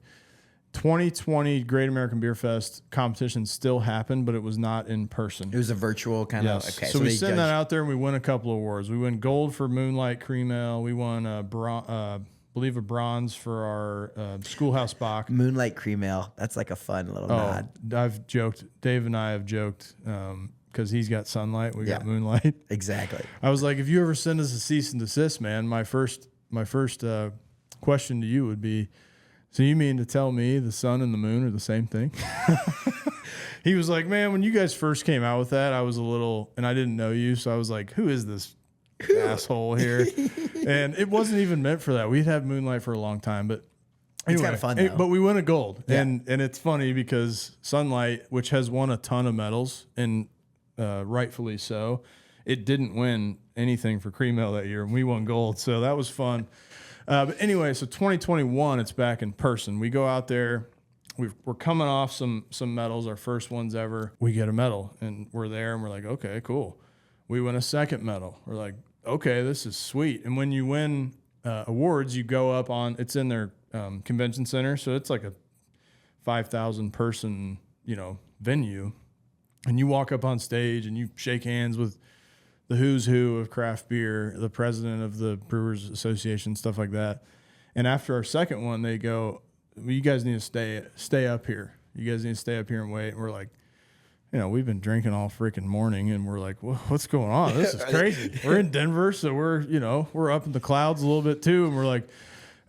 2020 Great American Beer Fest competition still happened, but it was not in person. It was a virtual kind of. Yes. Okay. So we send that out there and we win a couple of awards. We win gold for Moonlight Cream Ale. We won a bronze for our Schoolhouse Bock. Moonlight Cream Ale. That's like a fun little nod. I've joked. Dave and I have joked because he's got Sunlight. We got Moonlight. Exactly. I was like, if you ever send us a cease and desist, man, my first question to you would be, so you mean to tell me the sun and the moon are the same thing? He was like, man, when you guys first came out with that, I was a little, and I didn't know you. So I was like, who is this asshole here? And it wasn't even meant for that. We'd had Moonlight for a long time, but anyway, it's kind of fun though. But we won a gold. Yeah. And it's funny because Sunlight, which has won a ton of medals, and rightfully so, it didn't win anything for Cream Ale that year, and we won gold. So that was fun. But anyway, so 2021, it's back in person. We go out there. We're coming off some medals, our first ones ever. We get a medal, and we're there, and we're like, okay, cool. We win a second medal. We're like, okay, this is sweet. And when you win awards, you go up on, it's in their convention center, so it's like a 5,000 person, venue, and you walk up on stage and you shake hands with the who's who of craft beer, the president of the Brewers Association, stuff like that. And after our second one, they go, well, you guys need to stay up here. You guys need to stay up here and wait. And we're like, we've been drinking all freaking morning, and we're like, well, what's going on? This is crazy. We're in Denver, so we're up in the clouds a little bit too, and we're like,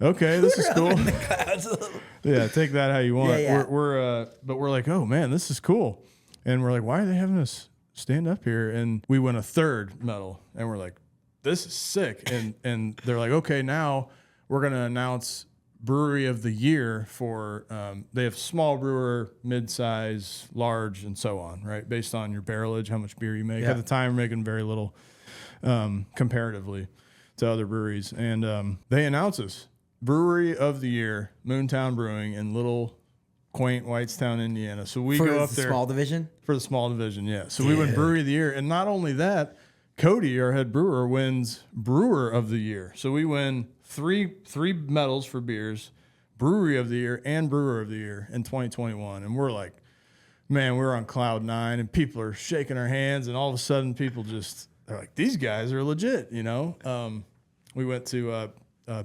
okay, this is cool. Yeah, take that how you want. Yeah. But we're like, oh man, this is cool. And we're like, why are they having us stand up here? And we win a third medal, and we're like, this is sick. And they're like, okay, now we're gonna announce Brewery of the Year for they have small brewer, mid-size, large, and so on, right? Based on your barrelage, how much beer you make. Yeah. At the time, we're making very little comparatively to other breweries. And they announce us Brewery of the Year, Moontown Brewing in little quaint Whitestown, Indiana. So we go up there. Small division? For the small division, yeah. So we win Brewery of the Year. And not only that, Cody, our head brewer, wins Brewer of the Year. So we win three medals for beers, Brewery of the Year and Brewer of the Year in 2021. And we're like, man, we're on cloud nine, and people are shaking our hands, and all of a sudden people they're like, these guys are legit, We went to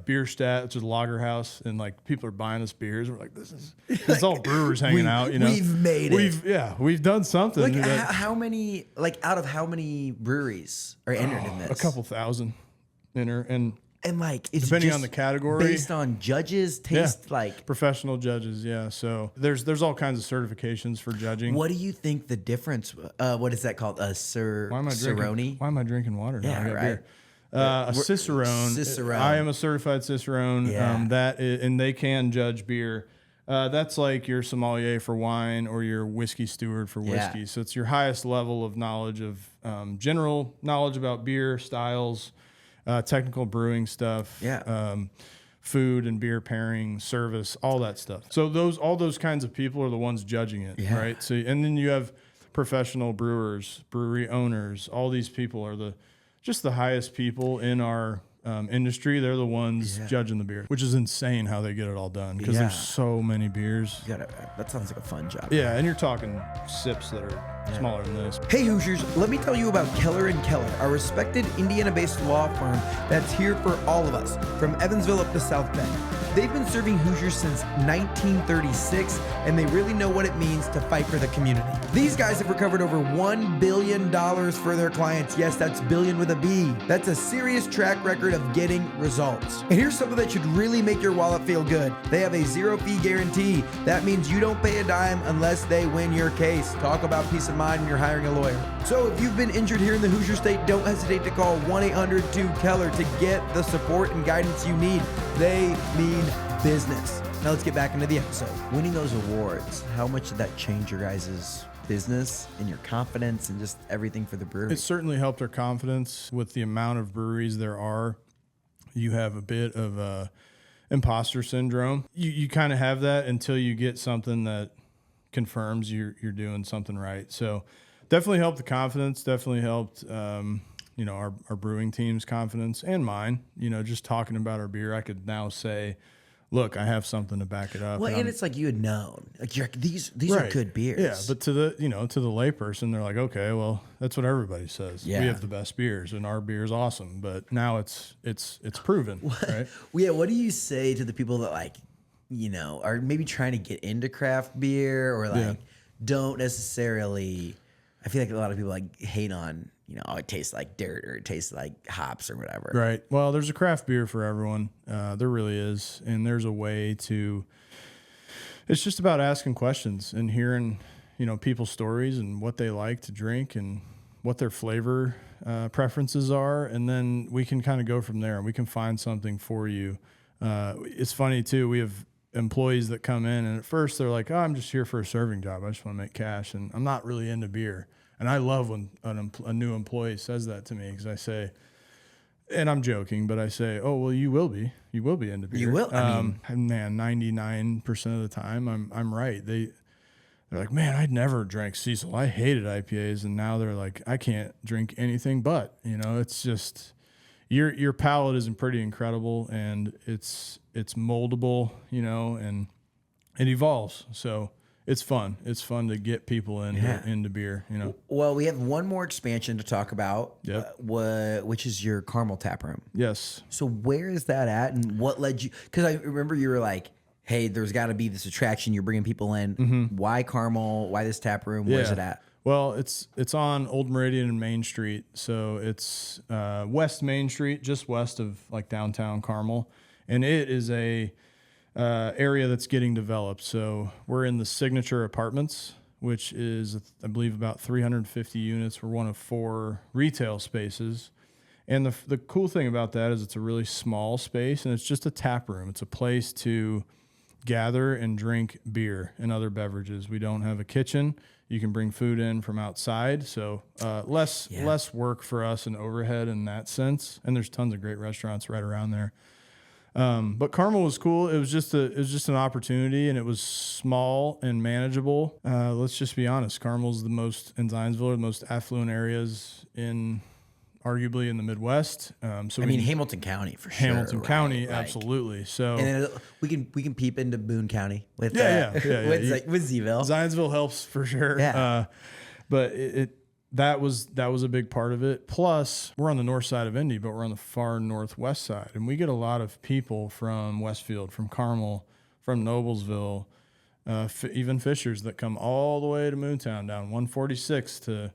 Bierstadt, which is a lager house, and like people are buying us beers. We're like, this is all brewers hanging out, We've made it. We've done something. Like how many, out of how many breweries are entered in this? A couple thousand enter, and it's depending just on the category, based on judges, taste, professional judges. Yeah. So there's all kinds of certifications for judging. What do you think the difference? What is that called? A Cerrone? Why am I drinking water? Yeah, I got right. beer. A Cicerone. I am a certified Cicerone. Yeah. And they can judge beer. That's like your sommelier for wine or your whiskey steward for whiskey. Yeah. So it's your highest level of knowledge of general knowledge about beer styles, technical brewing stuff, food and beer pairing, service, all that stuff. So all those kinds of people are the ones judging it, right? So and then you have professional brewers, brewery owners. All these people are just the highest people in our industry. They're the ones judging the beer, which is insane how they get it all done because there's so many beers. That sounds like a fun job. Yeah, and you're talking sips that are smaller than this. Hey Hoosiers, let me tell you about Keller & Keller, a respected Indiana-based law firm that's here for all of us, from Evansville up to South Bend. They've been serving Hoosiers since 1936, and they really know what it means to fight for the community. These guys have recovered over $1 billion for their clients. Yes, that's billion with a B. That's a serious track record of getting results. And here's something that should really make your wallet feel good. They have a zero-fee guarantee. That means you don't pay a dime unless they win your case. Talk about peace of mind when you're hiring a lawyer. So if you've been injured here in the Hoosier State, don't hesitate to call 1-800-2-KELLER to get the support and guidance you need. They mean business. Now let's get back into the episode. Winning those awards, how much did that change your guys' business and your confidence and just everything for the brewery? It certainly helped our confidence with the amount of breweries there are. You have a bit of imposter syndrome. You kind of have that until you get something that confirms you're doing something right. So definitely helped the confidence, definitely helped our brewing team's confidence and mine. Just talking about our beer, I could now say, look, I have something to back it up. Well, and it's like you had known, like these are good beers. Yeah, but to the layperson, they're like, okay, well, that's what everybody says. Yeah. We have the best beers, and our beer is awesome. But now it's proven, right? Well, yeah. What do you say to the people that are maybe trying to get into craft beer or don't necessarily I feel like a lot of people like hate on, oh, it tastes like dirt or it tastes like hops or whatever. Right. Well, there's a craft beer for everyone. There really is. And there's a way to, it's just about asking questions and hearing, people's stories and what they like to drink and what their flavor preferences are. And then we can kind of go from there and we can find something for you. It's funny too. We have employees that come in and at first they're like, oh, I'm just here for a serving job. I just want to make cash and I'm not really into beer. And I love when a new employee says that to me because I say, and I'm joking, but I say, oh, well, you will be into beer. You will. Man, 99% of the time I'm right. They're like, man, I'd never drank Cecil. I hated IPAs. And now they're like, I can't drink anything but, it's just, your palate is pretty incredible and it's moldable, and it evolves. So it's fun. It's fun to get people into beer, Well, we have one more expansion to talk about, Yep. Which is your Carmel tap room. Yes. So where is that at and what led you? Because I remember you were like, hey, there's got to be this attraction. You're bringing people in. Mm-hmm. Why Carmel? Why this tap room? Where's it at? Well, it's on Old Meridian and Main Street. So it's West Main Street, just west of like downtown Carmel. And it is a area that's getting developed. So we're in the Signature Apartments, which is, I believe, about 350 units. We're one of 4 retail spaces. And the cool thing about that is it's a really small space and it's just a tap room. It's a place to gather and drink beer and other beverages. We don't have a kitchen. You can bring food in from outside. So less work for us and overhead in that sense. And there's tons of great restaurants right around there. But Carmel was cool. It was just an opportunity and it was small and manageable. Let's just be honest. Carmel's in Zionsville are the most affluent areas arguably in the Midwest. Hamilton County for sure. Hamilton County, absolutely. So and then we can peep into Boone County with with Zeville. Zionsville helps for sure. Yeah. But that was a big part of it. Plus, we're on the north side of Indy, but we're on the far northwest side, and we get a lot of people from Westfield, from Carmel, from Noblesville, even Fishers that come all the way to Moontown down 146 to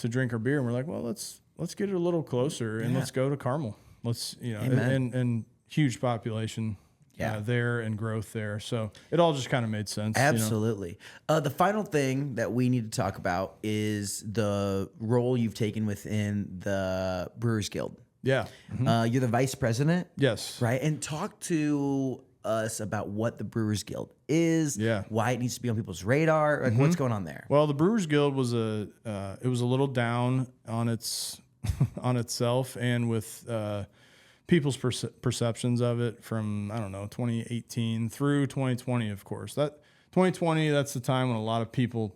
drink our beer. And we're like, well, let's get it a little closer and let's go to Carmel. Let's and huge population. There and growth there. So it all just kind of made sense. Absolutely. The final thing that we need to talk about is the role you've taken within the Brewers Guild. Yeah. Mm-hmm. You're the vice president. Yes. Right. And talk to us about what the Brewers Guild is, why it needs to be on people's radar, like what's going on there. Well, the Brewers Guild was it was a little down on itself and with people's perceptions of it from, 2018 through 2020, of course. That 2020, that's the time when a lot of people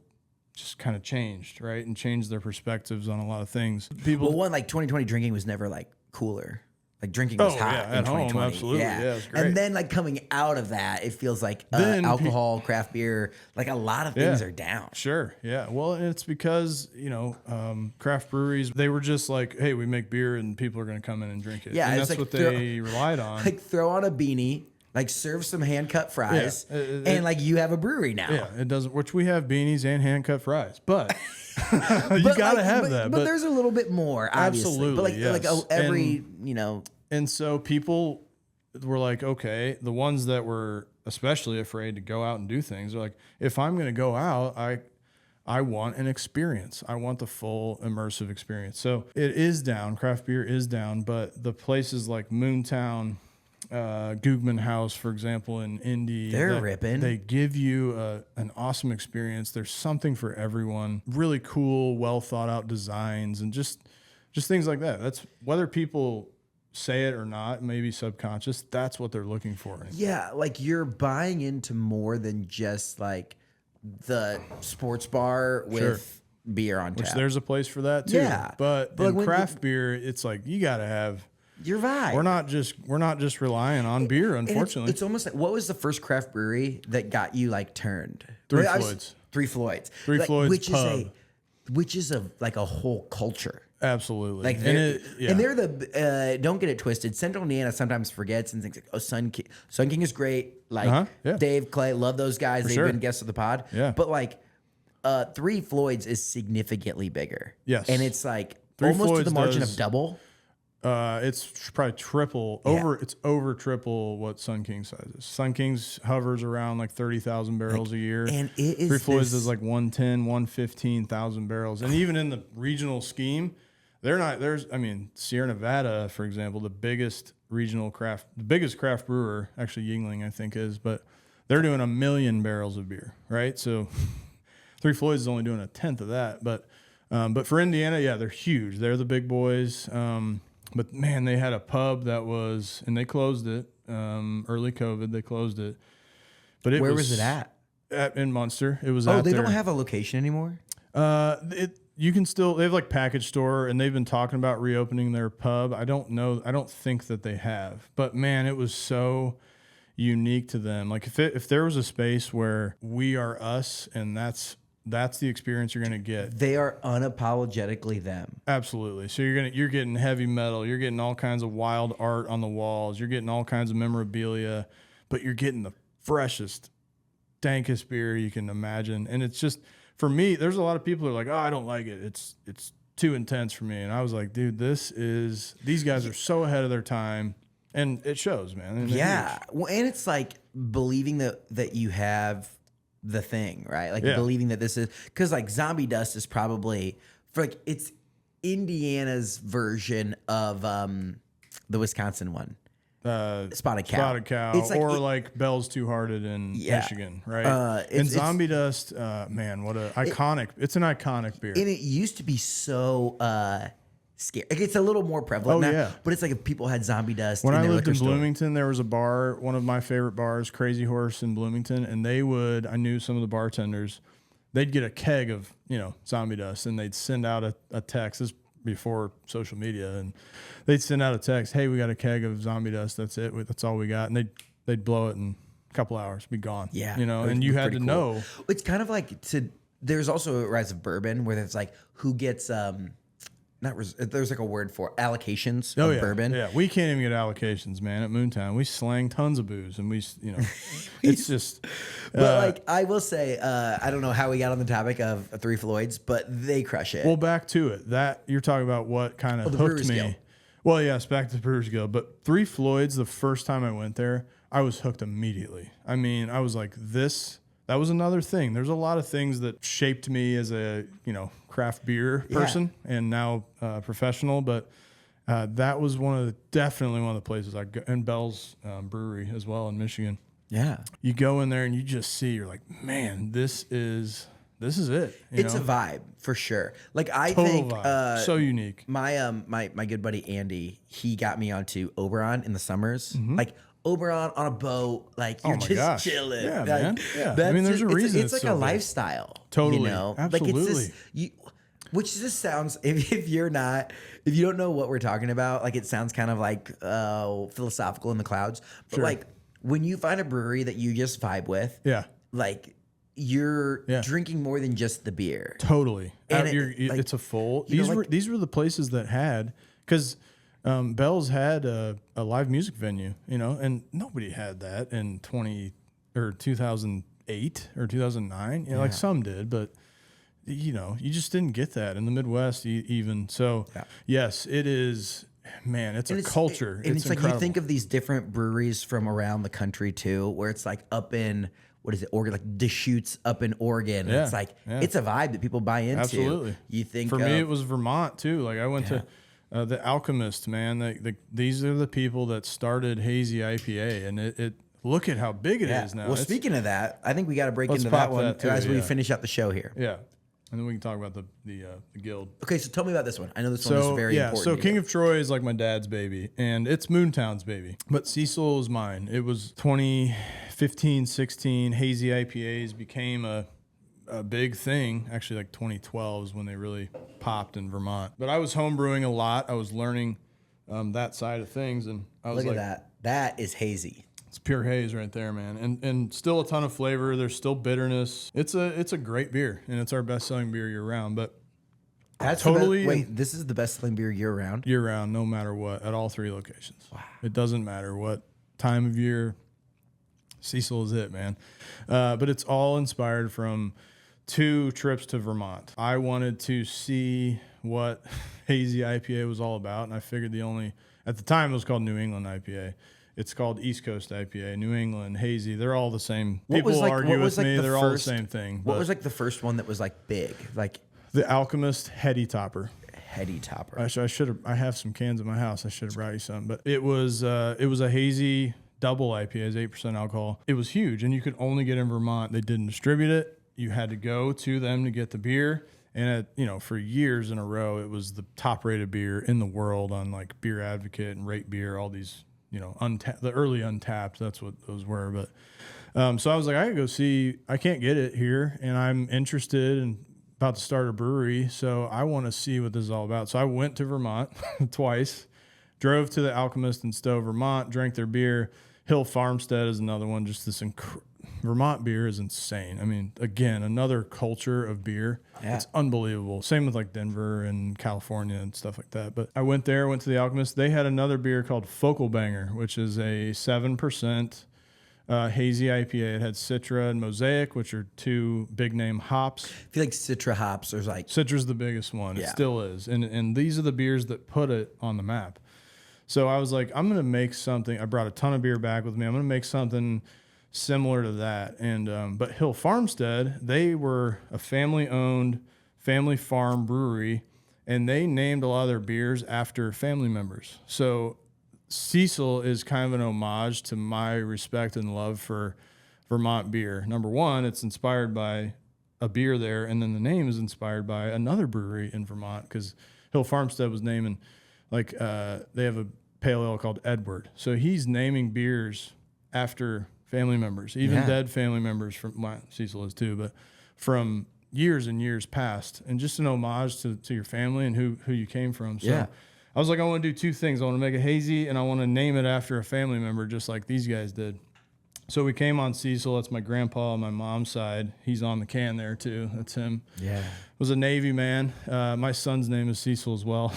just kind of changed, right? And changed their perspectives on a lot of things. 2020 drinking was never like cooler. Like drinking was hot in 2020. Home, absolutely. Yeah, it was great. And then like coming out of that, it feels like alcohol, craft beer, like a lot of things are down. Sure. Yeah. Well, it's because, craft breweries, they were just like, hey, we make beer and people are going to come in and drink it. Yeah. And that's what they relied on. Like throw on a beanie, like serve some hand-cut fries, and like you have a brewery now. Yeah. It doesn't, which we have beanies and hand-cut fries, but you got to have that. But there's a little bit more, obviously. Absolutely. But And so people were like, okay, the ones that were especially afraid to go out and do things are like, if I'm going to go out, I want an experience. I want the full immersive experience. So it is down. Craft beer is down, but the places like Moontown, Googman House, for example, in Indy, they're ripping. They give you an awesome experience. There's something for everyone. Really cool, well thought out designs and just things like that. That's whether people say it or not, maybe subconscious, that's what they're looking for. Yeah, like you're buying into more than just like the sports bar with beer on tap. Which there's a place for that too. Yeah. But in craft beer, it's like you got to have your vibe. We're not just relying on beer, unfortunately. It's almost like, what was the first craft brewery that got you like turned? Three Floyds. Three Floyds. Three Floyds pub. Which is like a whole culture. Absolutely. Like and they're the don't get it twisted. Central Indiana sometimes forgets and thinks like, oh, Sun King is great. Like Dave, Clay, love those guys. They've been guests of the pod. Yeah. But like Three Floyds is significantly bigger. Yes. And it's like Three almost to Floyds the margin does- of double. It's probably triple it's over triple what Sun King size is. Sun King's hovers around like 30,000 barrels a year. And it is Three Floyds is like 110, 115,000 barrels. And even in the regional scheme, Sierra Nevada, for example, the biggest craft brewer, actually Yingling, I think is, but they're doing 1 million barrels of beer, right? So Three Floyds is only doing 1/10 of that. But for Indiana, yeah, they're huge. They're the big boys. But man, they had a pub and they closed it. Early COVID, they closed it. But Where was it at? In Munster. It was. Oh, they don't have a location anymore. You can still. They have like package store, and they've been talking about reopening their pub. I don't know. I don't think that they have. But man, it was so unique to them. Like if there was a space where we are us, and that's the experience you're going to get. They are unapologetically them. Absolutely. So you're getting heavy metal, you're getting all kinds of wild art on the walls, you're getting all kinds of memorabilia, but you're getting the freshest, dankest beer you can imagine. And it's just, for me, there's a lot of people who are like, oh, I don't like it. It's too intense for me. And I was like, dude, these guys are so ahead of their time. And it shows, man. And yeah. Well, and it's like believing that you have the thing, right? Like believing that this is, because like Zombie Dust is probably it's Indiana's version of the Wisconsin one, Spotted Cow. Spotted Cow, it's like, like Bell's Two Hearted in Michigan, right? And Zombie Dust, man, what a iconic! It's an iconic beer, and it used to be so scary. Like, it's a little more prevalent now, but it's like if people had Zombie Dust. When in I their lived in liquor store. Bloomington, there was a bar, one of my favorite bars, Crazy Horse in Bloomington, and I knew some of the bartenders, they'd get a keg of, Zombie Dust, and they'd send out a text. This is before social media, and they'd send out a text, hey, we got a keg of Zombie Dust, that's it, that's all we got, and they'd blow it in a couple hours, be gone. Yeah. And you had to know. It's kind of like there's also a rise of bourbon where it's like who gets there's like a word for allocations of bourbon. Yeah, we can't even get allocations, man. At Moontown, we slang tons of booze, and it's just. But I will say, I don't know how we got on the topic of Three Floyds, but they crush it. Well, back to it. That you're talking about what kind of the hooked Brewers me. Guild. Well, yes, back to the Brewers Guild. But Three Floyds, the first time I went there, I was hooked immediately. I mean, I was like, this. That was another thing. There's a lot of things that shaped me as a craft beer person and now professional. But that was definitely one of the places I go, and Bell's Brewery as well in Michigan. Yeah, you go in there and you just see, you're like, man, this is it. It's a vibe for sure. Like I Total think vibe. So unique. My my good buddy Andy, he got me onto Oberon in the summers. Like Oberon on a boat, like you're just chilling. Yeah, like, man. Yeah. I mean, there's a reason. It's like a lifestyle. Totally. Absolutely. Like it's this, which just sounds, if you don't know what we're talking about, like it sounds kind of like philosophical in the clouds. But like when you find a brewery that you just vibe with, like you're drinking more than just the beer. Totally. And it's a full. These were the places that had, because Bell's had a live music venue, and nobody had that in 2008 or 2009. Like some did, but you just didn't get that in the Midwest even. So yes, it is. Man, it's a culture. And it's like incredible. You think of these different breweries from around the country too, where it's like up in Oregon, like Deschutes up in Oregon. And it's like it's a vibe that people buy into. Absolutely. You think for me it was Vermont too. Like I went to the Alchemist, man. These are the people that started Hazy IPA, and it look at how big it is now. Well, speaking of that, I think we got to break into that one as we finish out the show here. Yeah. And then we can talk about the guild. Okay, so tell me about this one. I know this one is very important. So King of Troy is like my dad's baby, and it's Moontown's baby. But Cecil is mine. It was 2015, 16. Hazy IPAs became a big thing. Actually, like 2012 is when they really popped in Vermont. But I was homebrewing a lot. I was learning that side of things, and I was Look at that. That is hazy. It's pure haze right there, man, and still a ton of flavor. There's still bitterness. It's a great beer, and it's our best selling beer year round. But that's totally wait, this is the best selling beer year round. Year round, no matter what, at all 3 locations. Wow, it doesn't matter what time of year. Cecil is it, man. But it's all inspired from 2 trips to Vermont. I wanted to see what hazy IPA was all about, and I figured at the time it was called New England IPA. It's called East Coast IPA, New England, hazy. They're all the same. People argue with me. They're all the same thing. What was like the first one that was like big? Like the Alchemist Heady Topper. Heady Topper. I have some cans in my house. I should have brought you some. But it was a hazy double IPA, 8% alcohol. It was huge, and you could only get it in Vermont. They didn't distribute it. You had to go to them to get the beer. And for years in a row, it was the top rated beer in the world on like Beer Advocate and Rate Beer, all these, the early Untapped, that's what those were. But so I was like, I could go see, I can't get it here, and I'm interested and about to start a brewery, so I want to see what this is all about. So I went to Vermont twice, drove to the Alchemist in Stowe, Vermont, drank their beer. Hill Farmstead is another one. Just this Vermont beer is insane. I mean, again, another culture of beer. Yeah. It's unbelievable. Same with like Denver and California and stuff like that. But I went there, went to the Alchemist. They had another beer called Focal Banger, which is a 7% hazy IPA. It had Citra and Mosaic, which are 2 big name hops. I feel like Citra hops are like... Citra's the biggest one. Yeah. It still is. And these are the beers that put it on the map. So I was like, I'm going to make something. I brought a ton of beer back with me. I'm going to make something similar to that. And but Hill Farmstead, they were a family-owned, family farm brewery, and they named a lot of their beers after family members. So Cecil is kind of an homage to my respect and love for Vermont beer. Number one, it's inspired by a beer there, and then the name is inspired by another brewery in Vermont, because Hill Farmstead was naming, like, they have a pale ale called Edward. So he's naming beers after family members, even dead family members Cecil is too, but from years and years past, and just an homage to your family and who you came from. So I was like, I want to do 2 things. I want to make a hazy, and I want to name it after a family member, just like these guys did. So we came on Cecil. That's my grandpa on my mom's side. He's on the can there too. That's him. Yeah. Was a Navy man. My son's name is Cecil as well.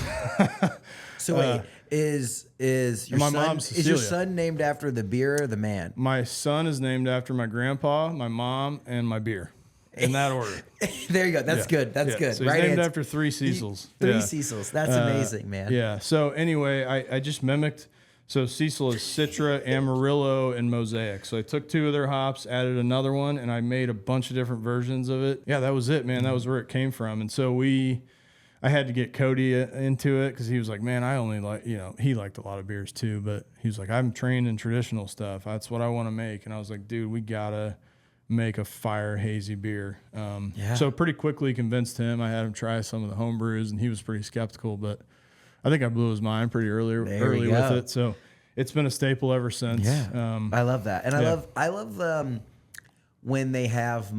So wait, is your son named after the beer or the man? My son is named after my grandpa, my mom, and my beer. In that order. There you go. That's good. That's good. So he's named after 3 Cecils. 3 Cecils. That's amazing, man. Yeah. So anyway, I just mimicked. So Cecil is Citra, Amarillo, and Mosaic. So I took 2 of their hops, added another one, and I made a bunch of different versions of it. Yeah, that was it, man. That was where it came from. And so I had to get Cody into it, because he was like, man, I only like, he liked a lot of beers too, but he was like, I'm trained in traditional stuff. That's what I want to make. And I was like, dude, we gotta make a fire hazy beer. So pretty quickly convinced him. I had him try some of the home brews, and he was pretty skeptical, but I think I blew his mind pretty early with it. So it's been a staple ever since. Yeah. I love that. And I love when they have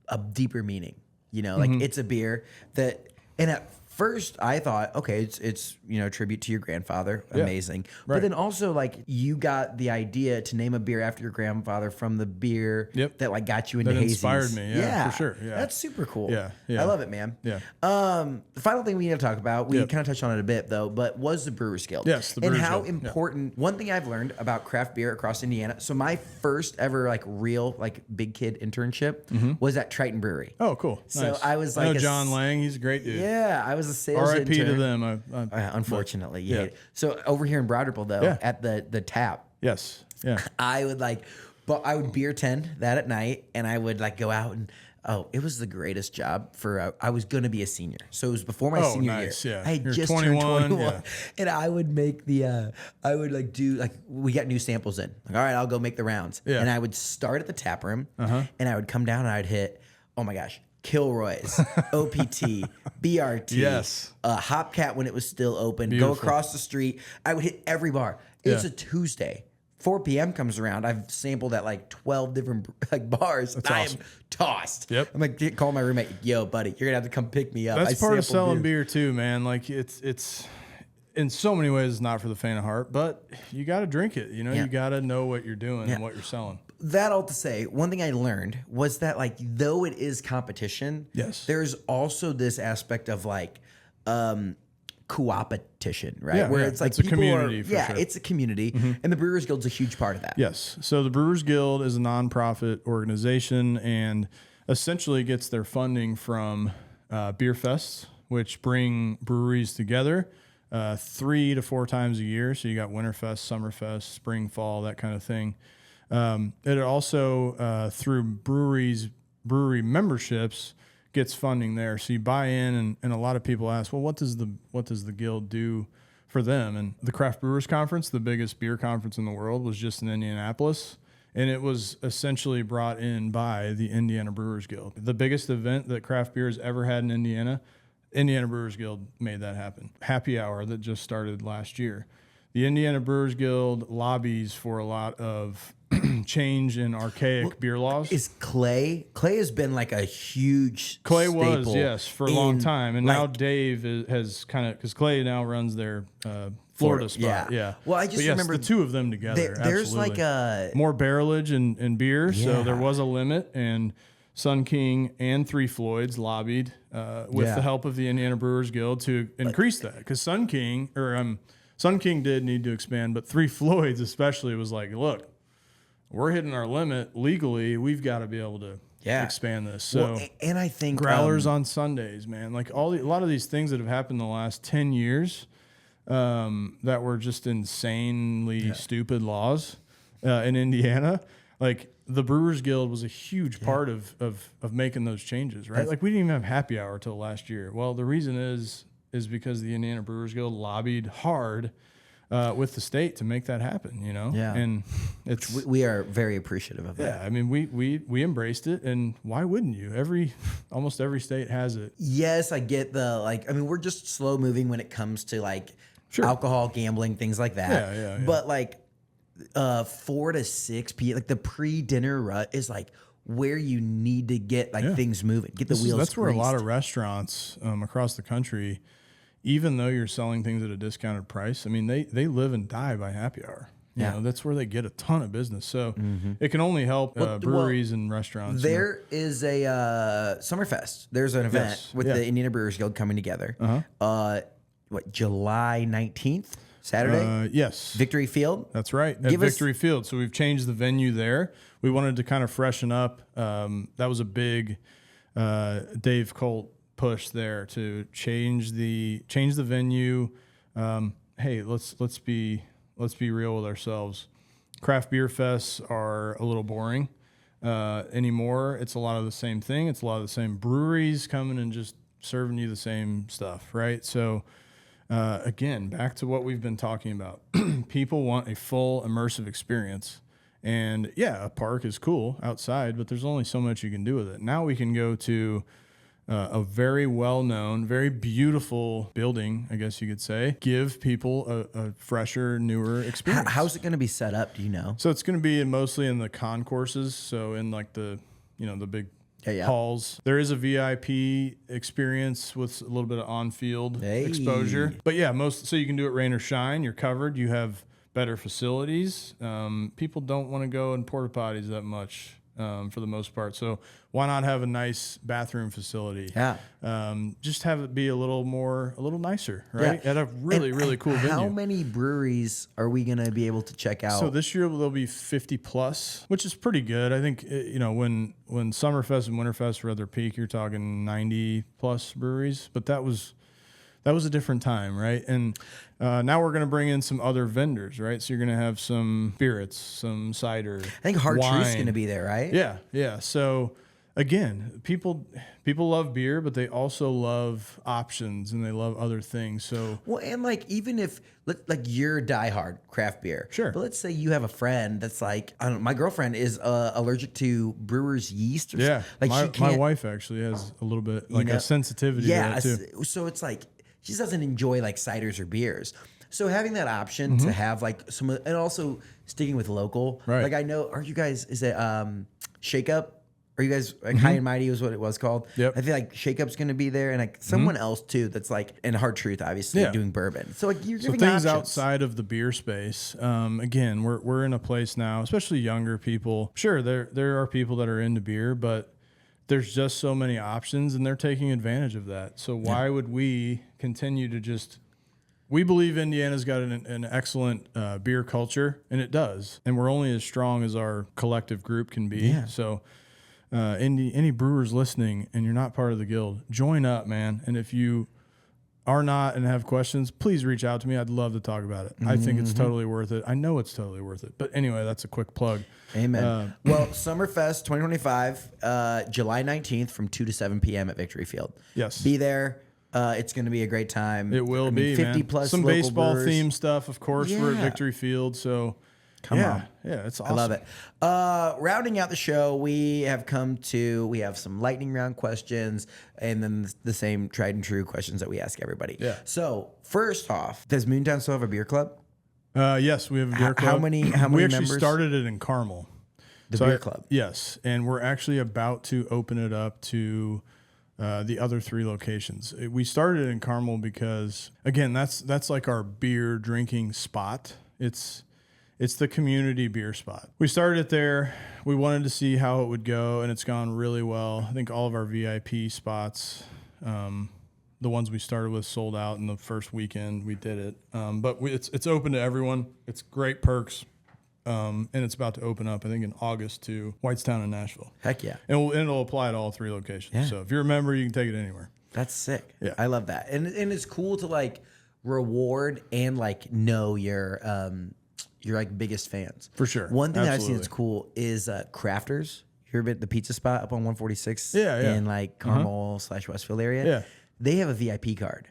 a deeper meaning, like it's a beer that, and at first I thought, okay, it's tribute to your grandfather. Amazing. Right. But then also, like, you got the idea to name a beer after your grandfather from the beer that like got you into hazies. That inspired me. Yeah, for sure. Yeah. That's super cool. Yeah. I love it, man. Yeah. The final thing we need to talk about, we kind of touched on it a bit though, but was the Brewers Guild. Yes, the Brewers Guild. And how important, one thing I've learned about craft beer across Indiana. So my first ever like real like big kid internship was at Triton Brewery. Oh, cool. So nice. I was like, I know John Lang, he's a great dude. Yeah, I was a sales intern. R.I.P. to them. Unfortunately, yeah. So over here in Broderville, though, at the tap. Yes. Yeah. I would beer tend that at night, and I would like go out and it was the greatest job for. I was gonna be a senior, so it was before my senior year. Yeah. I had just 21, turned 21, and I would make the. I would like do like we got new samples in. Like, all right, I'll go make the rounds, and I would start at the tap room, and I would come down and I'd hit. Oh my gosh. Kilroy's, OPT, BRT, Hopcat when it was still open, Beautiful. Go across the street. I would hit every bar. It's a Tuesday. 4 p.m. comes around. I've sampled at like 12 different like bars. That's awesome. I'm tossed. Yep. I'm like, call my roommate. Yo, buddy, you're going to have to come pick me up. That's part of selling beer too, man. Like it's in so many ways, it's not for the faint of heart, but you got to drink it. You got to know what you're doing and what you're selling. That all to say, one thing I learned was that like though it is competition, there's also this aspect of like co-opetition, right? Where it's like it's a community. It's a community, and the Brewers Guild's a huge part of that. Yes. So the Brewers Guild is a nonprofit organization, and essentially gets their funding from beer fests, which bring breweries together 3 to 4 times a year. So you got Winterfest, Summerfest, Spring, Fall, that kind of thing. It also, through brewery memberships, gets funding there. So you buy in, and a lot of people ask, well, what does the guild do for them? And the Craft Brewers Conference, the biggest beer conference in the world, was just in Indianapolis. And it was essentially brought in by the Indiana Brewers Guild. The biggest event that craft beer has ever had in Indiana Brewers Guild made that happen. Happy Hour that just started last year. The Indiana Brewers Guild lobbies for a lot of change in archaic beer laws. Is Clay has been like a huge Clay staple was, yes, for a long time. And now Dave has kind of, because Clay now runs their Florida spot. Yeah. Well, I just remember the two of them together. There's absolutely. like a more barrelage and beer. So there was a limit, and Sun King and Three Floyds lobbied with the help of the Indiana Brewers Guild to increase that. Because Sun King did need to expand, but Three Floyds especially was like, look, we're hitting our limit legally. We've got to be able to expand this. So, and I think growlers on Sundays, man, like a lot of these things that have happened in the last 10 years that were just insanely stupid laws in Indiana. Like the Brewers Guild was a huge part of making those changes, right? Like we didn't even have happy hour till last year. Well, the reason is because the Indiana Brewers Guild lobbied hard with the state to make that happen, you know? Yeah. And we are very appreciative of that. Yeah, I mean, we embraced it, and why wouldn't you? Almost every state has it. Yes, I get we're just slow moving when it comes to alcohol, gambling, things like that. Yeah. But 4 to 6 p.m., like the pre-dinner rut is like where you need to get things moving, get the wheels. That's where a lot of restaurants across the country, even though you're selling things at a discounted price, I mean, they live and die by happy hour. You know, that's where they get a ton of business. So it can only help breweries and restaurants. There is a Summerfest. There's an event with the Indiana Brewers Guild coming together. July 19th? Saturday? Yes. Victory Field? That's right. At Victory Field. So we've changed the venue there. We wanted to kind of freshen up. That was a big Dave Colt push there to change the venue. Hey, let's be real with ourselves. Craft beer fests are a little boring anymore. It's a lot of the same thing. It's a lot of the same breweries coming and just serving you the same stuff, right? So again, back to what we've been talking about. People want a full immersive experience. And yeah, a park is cool outside, but there's only so much you can do with it. Now we can go to a very well-known, very beautiful building, I guess you could say, give people a fresher, newer experience. How's it going to be set up? Do you know? So it's going to be mostly in the concourses. So in the big halls. There is a VIP experience with a little bit of on-field exposure. But yeah, so you can do it rain or shine. You're covered. You have better facilities. People don't want to go in porta potties that much for the most part. So why not have a nice bathroom facility? Yeah. Just have it be a little nicer, right? At a really cool venue. How many breweries are we going to be able to check out? So this year there'll be 50 plus, which is pretty good. I think, when Summerfest and Winterfest were at their peak, you're talking 90 plus breweries, but that was a different time, right? And now we're going to bring in some other vendors, right? So you're going to have some spirits, some cider. I think Hard Truth's going to be there, right? Yeah. So again, people love beer, but they also love options and they love other things. So even if you're diehard craft beer, sure. But let's say you have a friend that's my girlfriend is allergic to brewer's yeast. Or my wife actually has a little bit a sensitivity to that too. So it's she doesn't enjoy ciders or beers. So having that option to have some, and also sticking with local, right? I know, are you guys? Is it Shake Up? Are you guys High and Mighty was what it was called? Yep. I feel Shake Up's going to be there, and someone else too that's and Hard Truth obviously doing bourbon. So you're giving things options outside of the beer space. Again, we're in a place now, especially younger people. Sure, there are people that are into beer, but there's just so many options, and they're taking advantage of that. So why would we continue to just? We believe Indiana's got an excellent beer culture, and it does. And we're only as strong as our collective group can be. Yeah. So any brewers listening and you're not part of the guild, join up, man. And if you are not and have questions, please reach out to me. I'd love to talk about it. I think it's totally worth it. I know it's totally worth it. But anyway, that's a quick plug. Amen. Well, Summerfest 2025, July 19th from 2 to 7 p.m. at Victory Field. Yes. Be there. It's going to be a great time. It will be, 50 man. plus some local baseball brewers. themed stuff, of course. We're at Victory Field, so Come on. Yeah, it's awesome. I love it. Rounding out the show, we have some lightning round questions and then the same tried and true questions that we ask everybody. Yeah. So first off, does Moontown still have a beer club? Yes, we have a beer club. How many we actually members? started it in Carmel. The beer club. Yes, and we're actually about to open it up to the other 3 locations. We started it in Carmel because, again, that's like our beer drinking spot. It's the community beer spot. We started it there. We wanted to see how it would go, and it's gone really well. I think all of our VIP spots, the ones we started with, sold out in the first weekend we did it. But it's open to everyone. It's great perks. And it's about to open up, I think, in August to Whitestown and Nashville. Heck yeah. And it'll apply to all 3 locations. Yeah. So if you're a member, you can take it anywhere. That's sick. Yeah. I love that. And it's cool to like reward and like know your like biggest fans. For sure. One thing that I've Absolutely. seen that's cool is Crafters. You ever been at the pizza spot up on 146 Yeah. in like Carmel / Westfield area? Yeah. They have a VIP card,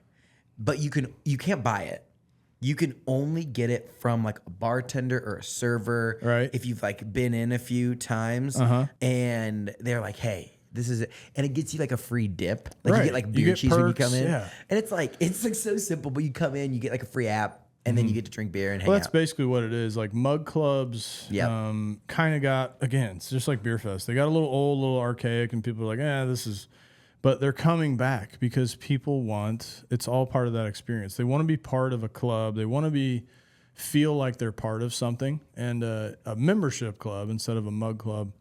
but you can't buy it. You can only get it from like a bartender or a server. Right. If you've like been in a few times and they're like, hey, this is it. And it gets you like a free dip. Like Right. you get like You beer get cheese when you perks, come in. yeah. And it's like so simple, but you come in, you get like a free app and then you get to drink beer and hang Well, that's out. basically what it is. Like mug clubs, Yep. kind of got, again, it's just like Beer Fest. They got a little old, a little archaic, and people are like, this is, but they're coming back because people it's all part of that experience. They want to be part of a club. They want to feel like they're part of something, and a membership club instead of a mug club,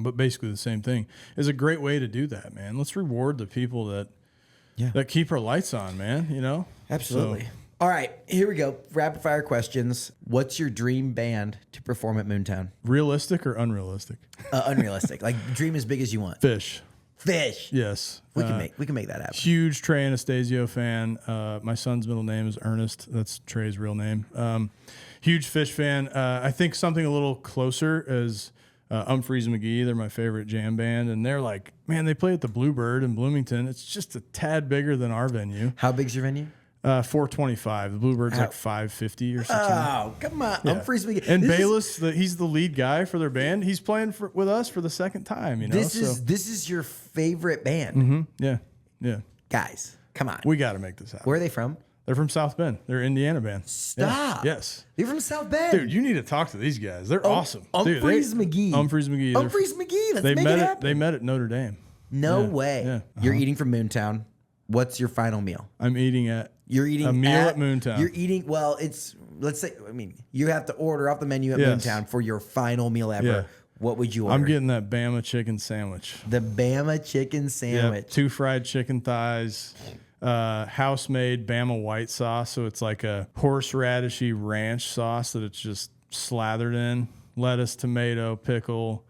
but basically the same thing, is a great way to do that, man. Let's reward the people that keep our lights on, man, you know? Absolutely. So, All right, here we go. Rapid fire questions. What's your dream band to perform at Moontown? realistic or unrealistic? Unrealistic. Like dream as big as you want. Fish. Yes. We can make that happen. Huge Trey Anastasio fan. My son's middle name is Ernest. That's Trey's real name. Huge Fish fan. I think something a little closer is Humphreys McGee. They're my favorite jam band, and they're like, man, they play at the Bluebird in Bloomington. It's just a tad bigger than our venue. How big's your venue? 425. The Bluebird's like 550 or something. Oh, come on. Yeah. Humphreys McGee. And Bayless, he's the lead guy for their band. He's playing with us for the second time. You know, This is your favorite band. Yeah. Guys, come on. We got to make this happen. Where are they from? They're from South Bend. They're an Indiana band. Stop. Yeah. Yes. They're from South Bend. Dude, you need to talk to these guys. They're awesome. Humphreys McGee. Humphreys McGee. Humphreys McGee. Let's make it happen. They met at Notre Dame. No way. Yeah. You're eating from Moontown. What's your final meal? I'm eating at You're eating a meal at Moontown. You're eating, well, you have to order off the menu at Moontown for your final meal ever. Yeah. What would you order? I'm getting that Bama chicken sandwich. the Bama chicken sandwich. 2 fried chicken thighs, house-made Bama white sauce. So it's like a horseradishy ranch sauce that it's just slathered in. Lettuce, tomato, pickle,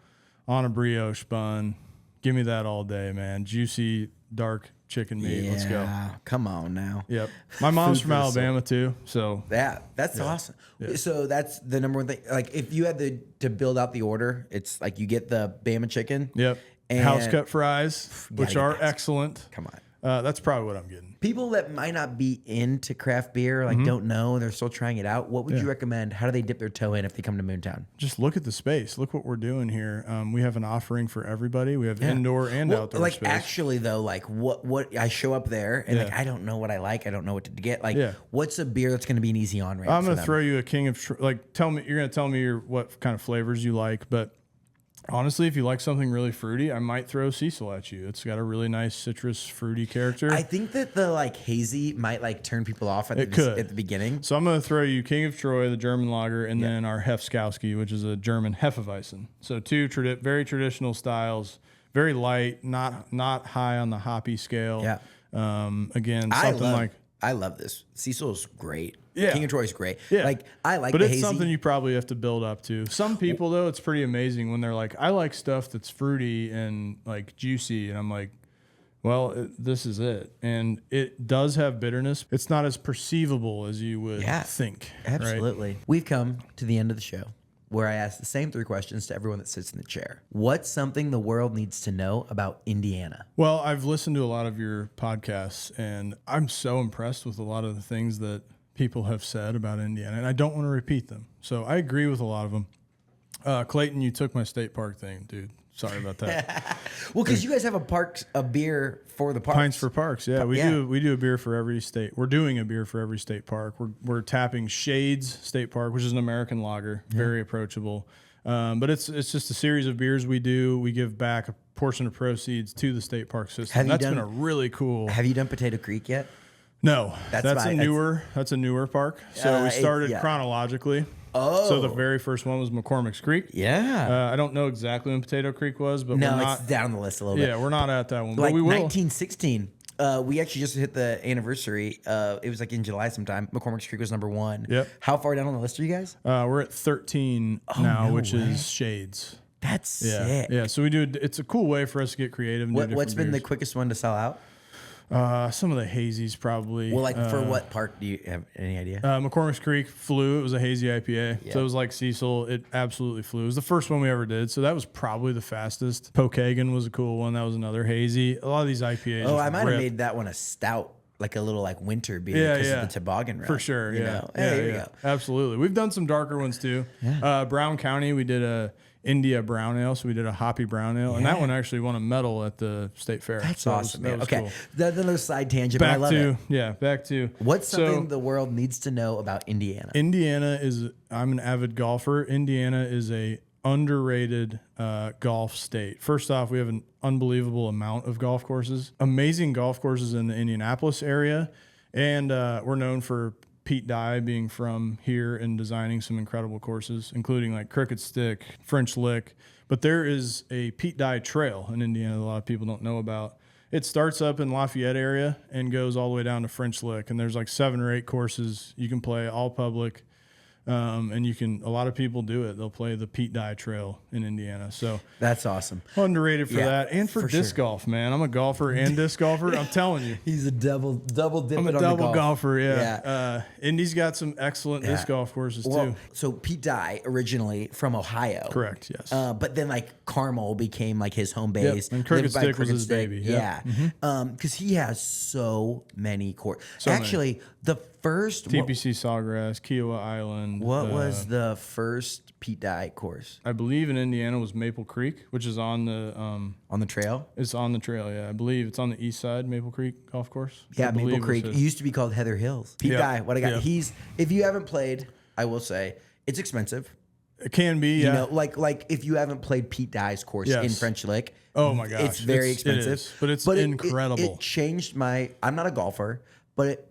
on a brioche bun. Give me that all day, man. Juicy, dark chicken meat. Let's go. Come on now. Yep. My mom's Food from for the Alabama too, so That's awesome. So that's the number one thing. Like if you had to build out the order, it's like you get the Bama chicken. yep. And House cut fries, which get are that. excellent. Come on. That's probably what I'm getting. People that might not be into craft beer, like don't know, they're still trying it out. What would you recommend? How do they dip their toe in if they come to Moontown? Just look at the space. Look what we're doing here. We have an offering for everybody. We have indoor and outdoor like space. actually though, like what I show up there and like I don't know what I like. I don't know what to get. Like what's a beer that's going to be an easy on ramp? I'm going to throw you a king of like tell me you're going to tell me what kind of flavors you like, but honestly, if you like something really fruity, I might throw Cecil at you. It's got a really nice citrus fruity character. I think that the like hazy might like turn people off at the beginning. So I'm going to throw you King of Troy, the German lager, and then our Hefskowski, which is a German Hefeweizen. So 2 very traditional styles, very light, not high on the hoppy scale. Yeah. Again, something I love this. Cecil's great. Yeah. King of Troy's great. Yeah. Like, I like but the it's hazy. something you probably have to build up to. Some people, though, it's pretty amazing when they're like, I like stuff that's fruity and like juicy. And I'm like, well, this is it. And it does have bitterness. It's not as perceivable as you would think. Absolutely. Right? We've come to the end of the show where I ask the same 3 questions to everyone that sits in the chair. What's something the world needs to know about Indiana? Well, I've listened to a lot of your podcasts, and I'm so impressed with a lot of the things that people have said about Indiana, and I don't want to repeat them. So I agree with a lot of them. Clayton, you took my state park thing, dude. Sorry about that. Well, because you guys have a beer for the parks. Pints for parks, yeah. We do a beer for every state. We're doing a beer for every state park. We're tapping Shades State Park, which is an American lager, very approachable. But it's just a series of beers we do. We give back a portion of proceeds to the state park system. That's been a really cool. Have you done Potato Creek yet? No, that's a newer park. So we started chronologically. Oh. So the very first one was McCormick's Creek. Yeah. I don't know exactly when Potato Creek was, but no, we're not it's down the list a little bit. Yeah, we're not at that one, like but we will. 1916. We actually just hit the anniversary. It was like in July sometime. McCormick's Creek was number 1. Yep. How far down on the list are you guys? We're at 13 now, which is Shades. That's sick. Yeah, so we do. It's a cool way for us to get creative. And What's been the beers. quickest one to sell out? Some of the hazies probably. Well, like for what park do you have any idea? McCormick's Creek flew. It was a hazy IPA. Yep. So it was like Cecil. It absolutely flew. It was the first one we ever did. So that was probably the fastest. Pokagon was a cool one. That was another hazy. A lot of these IPAs. Oh, I might have made that one a stout, like a little like winter beer because of the toboggan run. For sure. You Yeah. know? Yeah, There you go. Absolutely. We've done some darker ones too. Yeah. Brown County, we did a India brown ale. So we did a hoppy brown ale. And that one actually won a medal at the state fair. That's so awesome, that man. was Okay. cool. That's another side tangent, but I love it. Back to. What's something the world needs to know about Indiana? I'm an avid golfer. Indiana is a underrated golf state. First off, we have an unbelievable amount of golf courses, amazing golf courses in the Indianapolis area. And we're known for Pete Dye being from here and designing some incredible courses, including like Crooked Stick, French Lick. But there is a Pete Dye trail in Indiana that a lot of people don't know about. It starts up in Lafayette area and goes all the way down to French Lick. And there's like 7 or 8 courses you can play, all public. And a lot of people do it. They'll play the Pete Dye Trail in Indiana. So that's awesome. Underrated for that. And for disc golf, man. I'm a golfer and disc golfer. I'm telling you. He's a double dip. I'm a double golfer. Yeah. Indy's got some excellent disc golf courses too. So Pete Dye originally from Ohio. Correct. Yes. But then like Carmel became like his home base. And Crooked Stick was his baby. Yeah. Because he has so many courses. Actually, the first TPC Sawgrass, Kiowa Island. What was the first Pete Dye course? I believe in Indiana was Maple Creek, which is on the trail. It's on the trail, yeah. I believe it's on the east side, Maple Creek Golf Course. Yeah, Maple Creek. It used to be called Heather Hills. Pete Dye, what I got. If you haven't played, I will say it's expensive. It can be, yeah. You know, like if you haven't played Pete Dye's course in French Lick. Oh my gosh, it's very expensive. It is, but it's incredible. It changed I'm not a golfer, but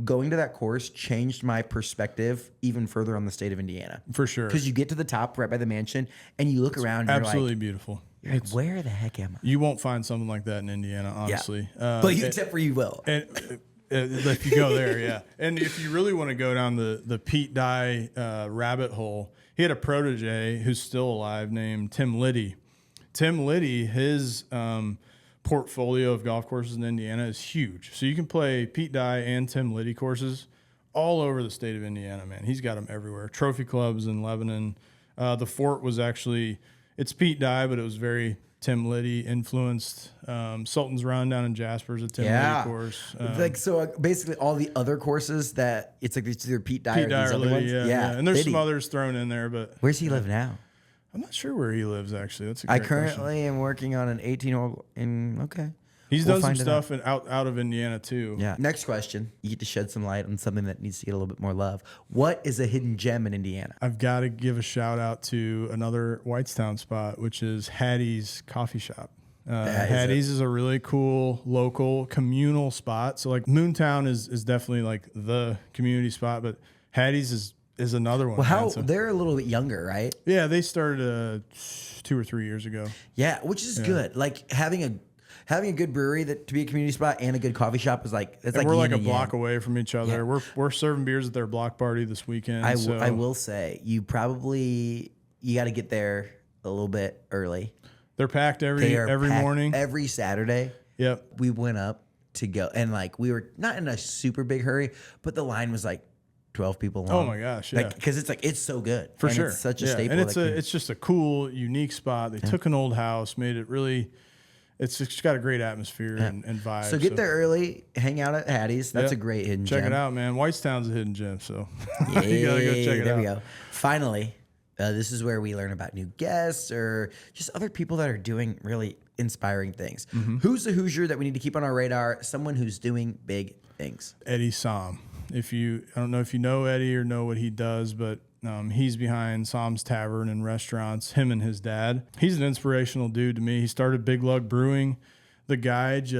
going to that course changed my perspective even further on the state of Indiana. For sure. Because you get to the top right by the mansion and you look around and absolutely you're like, beautiful. Where the heck am I? You won't find something like that in Indiana, honestly. Yeah. But except for you will. And if you go there, yeah. And if you really want to go down the Pete Dye rabbit hole, he had a protege who's still alive named Tim Liddy. Tim Liddy, his portfolio of golf courses in Indiana is huge. So you can play Pete Dye and Tim Liddy courses all over the state of Indiana, man. He's got them everywhere. Trophy clubs in Lebanon. The Fort was actually, it's Pete Dye, but it was very Tim Liddy influenced. Sultan's Run down in Jasper's a Tim Liddy course. Basically all the other courses that it's like it's either Pete Dye or these other Liddy, ones. Yeah. And there's some others thrown in there, but where's he live now? I'm not sure where he lives, actually. That's a great question. I currently am working on an 18-hole okay. He's done some stuff out of Indiana, too. Yeah. Next question. You get to shed some light on something that needs to get a little bit more love. What is a hidden gem in Indiana? I've got to give a shout out to another Whitestown spot, which is Hattie's Coffee Shop. Hattie's is a really cool local communal spot. So like Moontown is definitely like the community spot, but Hattie's is another one. Well, they're a little bit younger, right? Yeah, they started 2 or 3 years ago. Yeah, which is good. Like having having a good brewery that to be a community spot and a good coffee shop is like it's like we're like yin a and yang. block away from each other. Yeah. We're serving beers at their block party this weekend. I will say you got to get there a little bit early. They're packed every morning, every Saturday. Yep. We went up to go and like we were not in a super big hurry, but the line was like 12 people long. Oh my gosh, yeah. Because it's so good. For and sure. It's such a yeah. staple. And it's just a cool, unique spot. They took an old house, made it really. It's got a great atmosphere and vibe. So get there early, hang out at Hattie's. That's a great hidden gem. Check it out, man. Whitestown's a hidden gem, so you gotta go check it out. There we go. Finally, this is where we learn about new guests or just other people that are doing really inspiring things. Mm-hmm. Who's the Hoosier that we need to keep on our radar? Someone who's doing big things. Eddie Som. I don't know if you know Eddie or know what he does, but he's behind Som's Tavern and Restaurants, him and his dad. He's an inspirational dude to me. He started Big Lug Brewing. The guy he's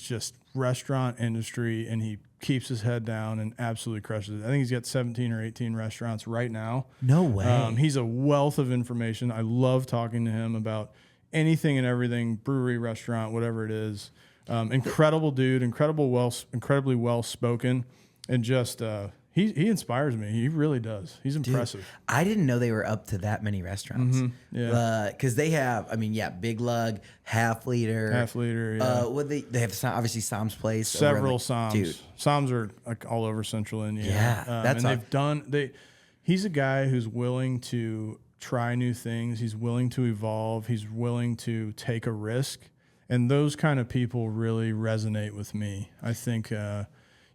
just restaurant industry, and he keeps his head down and absolutely crushes it. I think he's got 17 or 18 restaurants right now. No way. He's a wealth of information. I love talking to him about anything and everything, brewery, restaurant, whatever it is. Incredible dude, incredibly well spoken, and just he inspires me. He really does. He's impressive. Dude, I didn't know they were up to that many restaurants. Mm-hmm. Yeah, because they have, Big Lug, Half Liter. Yeah. They have obviously Som's Place. Several Soms. Dude. Soms are like all over Central Indiana. Yeah, that's and he's a guy who's willing to try new things. He's willing to evolve. He's willing to take a risk. And those kind of people really resonate with me. I think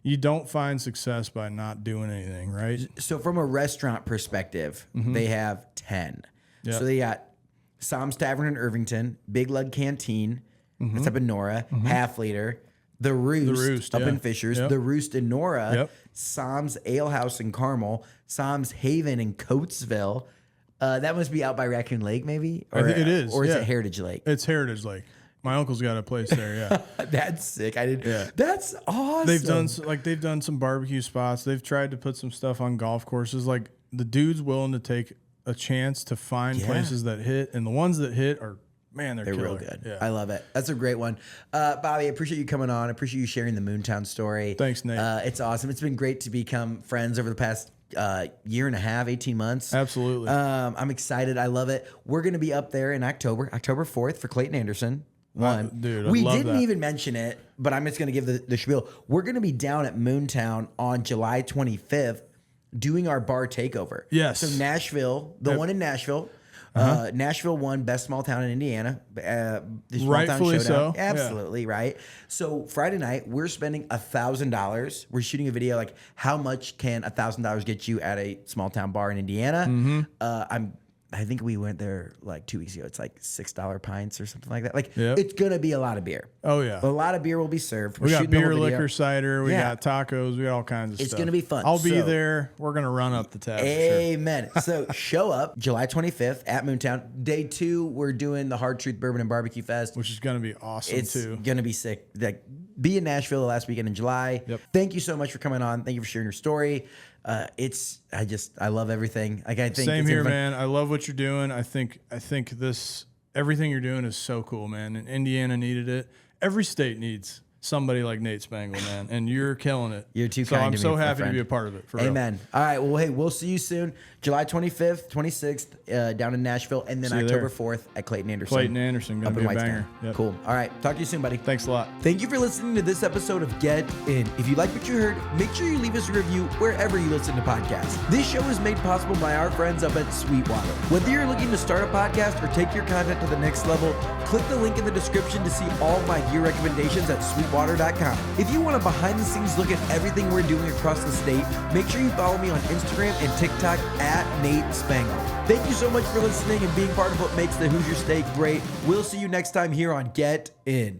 you don't find success by not doing anything, right? So from a restaurant perspective, they have 10. Yep. So they got Som's Tavern in Irvington, Big Lug Canteen, that's up in Nora, Half Liter, The Roost up in Fishers, The Roost in Nora, Som's Ale House in Carmel, Som's Haven in Coatesville. That must be out by Raccoon Lake, maybe? I think it is. Or is it Heritage Lake? It's Heritage Lake. My uncle's got a place there. Yeah, that's sick. That's awesome. They've done some barbecue spots. They've tried to put some stuff on golf courses. Like the dude's willing to take a chance to find places that hit, and the ones that hit are they're real good. Yeah. I love it. That's a great one. Bobby, I appreciate you coming on. I appreciate you sharing the Moontown story. Thanks, Nate. It's awesome. It's been great to become friends over the past year and a half, 18 months. Absolutely. I'm excited. I love it. We're going to be up there in October 4th for Clayton Anderson. Dude, we didn't even mention it, but I'm just going to give the spiel. We're going to be down at Moontown on July 25th doing our bar takeover. Yes. So Nashville, one in Nashville. Nashville won Best Small Town in Indiana. The Small Rightfully Town Showdown. so. Absolutely, right. So Friday night, we're spending $1,000. We're shooting a video like how much can $1,000 get you at a small town bar in Indiana. I think we went there like 2 weeks ago. It's like $6 pints or something like that. Like it's gonna be a lot of beer. Oh yeah, a lot of beer will be served. We got beer, liquor, cider. We got tacos. We got all kinds of stuff. It's gonna be fun. I'll be there. We're gonna run up the tab. Amen. So show up July 25th at Moontown. Day 2, we're doing the Hard Truth Bourbon and Barbecue Fest, which is gonna be awesome too. It's gonna be sick. Like be in Nashville the last weekend in July. Yep. Thank you so much for coming on. Thank you for sharing your story. I love everything. Like I think same here, man. I love what you're doing. I think everything you're doing is so cool, man. And Indiana needed it. Every state needs somebody like Nate Spangle, man. And you're killing it. You're too so kind I'm to so me, happy to be a part of it. For Amen. Real. All right. Well, hey, we'll see you soon. July 25th, 26th, down in Nashville, and then October 4th at Clayton Anderson. Clayton Anderson, gonna be a banger. Yep. Cool. All right. Talk to you soon, buddy. Thanks a lot. Thank you for listening to this episode of Get In. If you like what you heard, make sure you leave us a review wherever you listen to podcasts. This show is made possible by our friends up at Sweetwater. Whether you're looking to start a podcast or take your content to the next level, click the link in the description to see all my gear recommendations at sweetwater.com. If you want a behind-the-scenes look at everything we're doing across the state, make sure you follow me on Instagram and TikTok at Nate Spangle. Thank you so much for listening and being part of what makes the Hoosier State great. We'll see you next time here on Get In.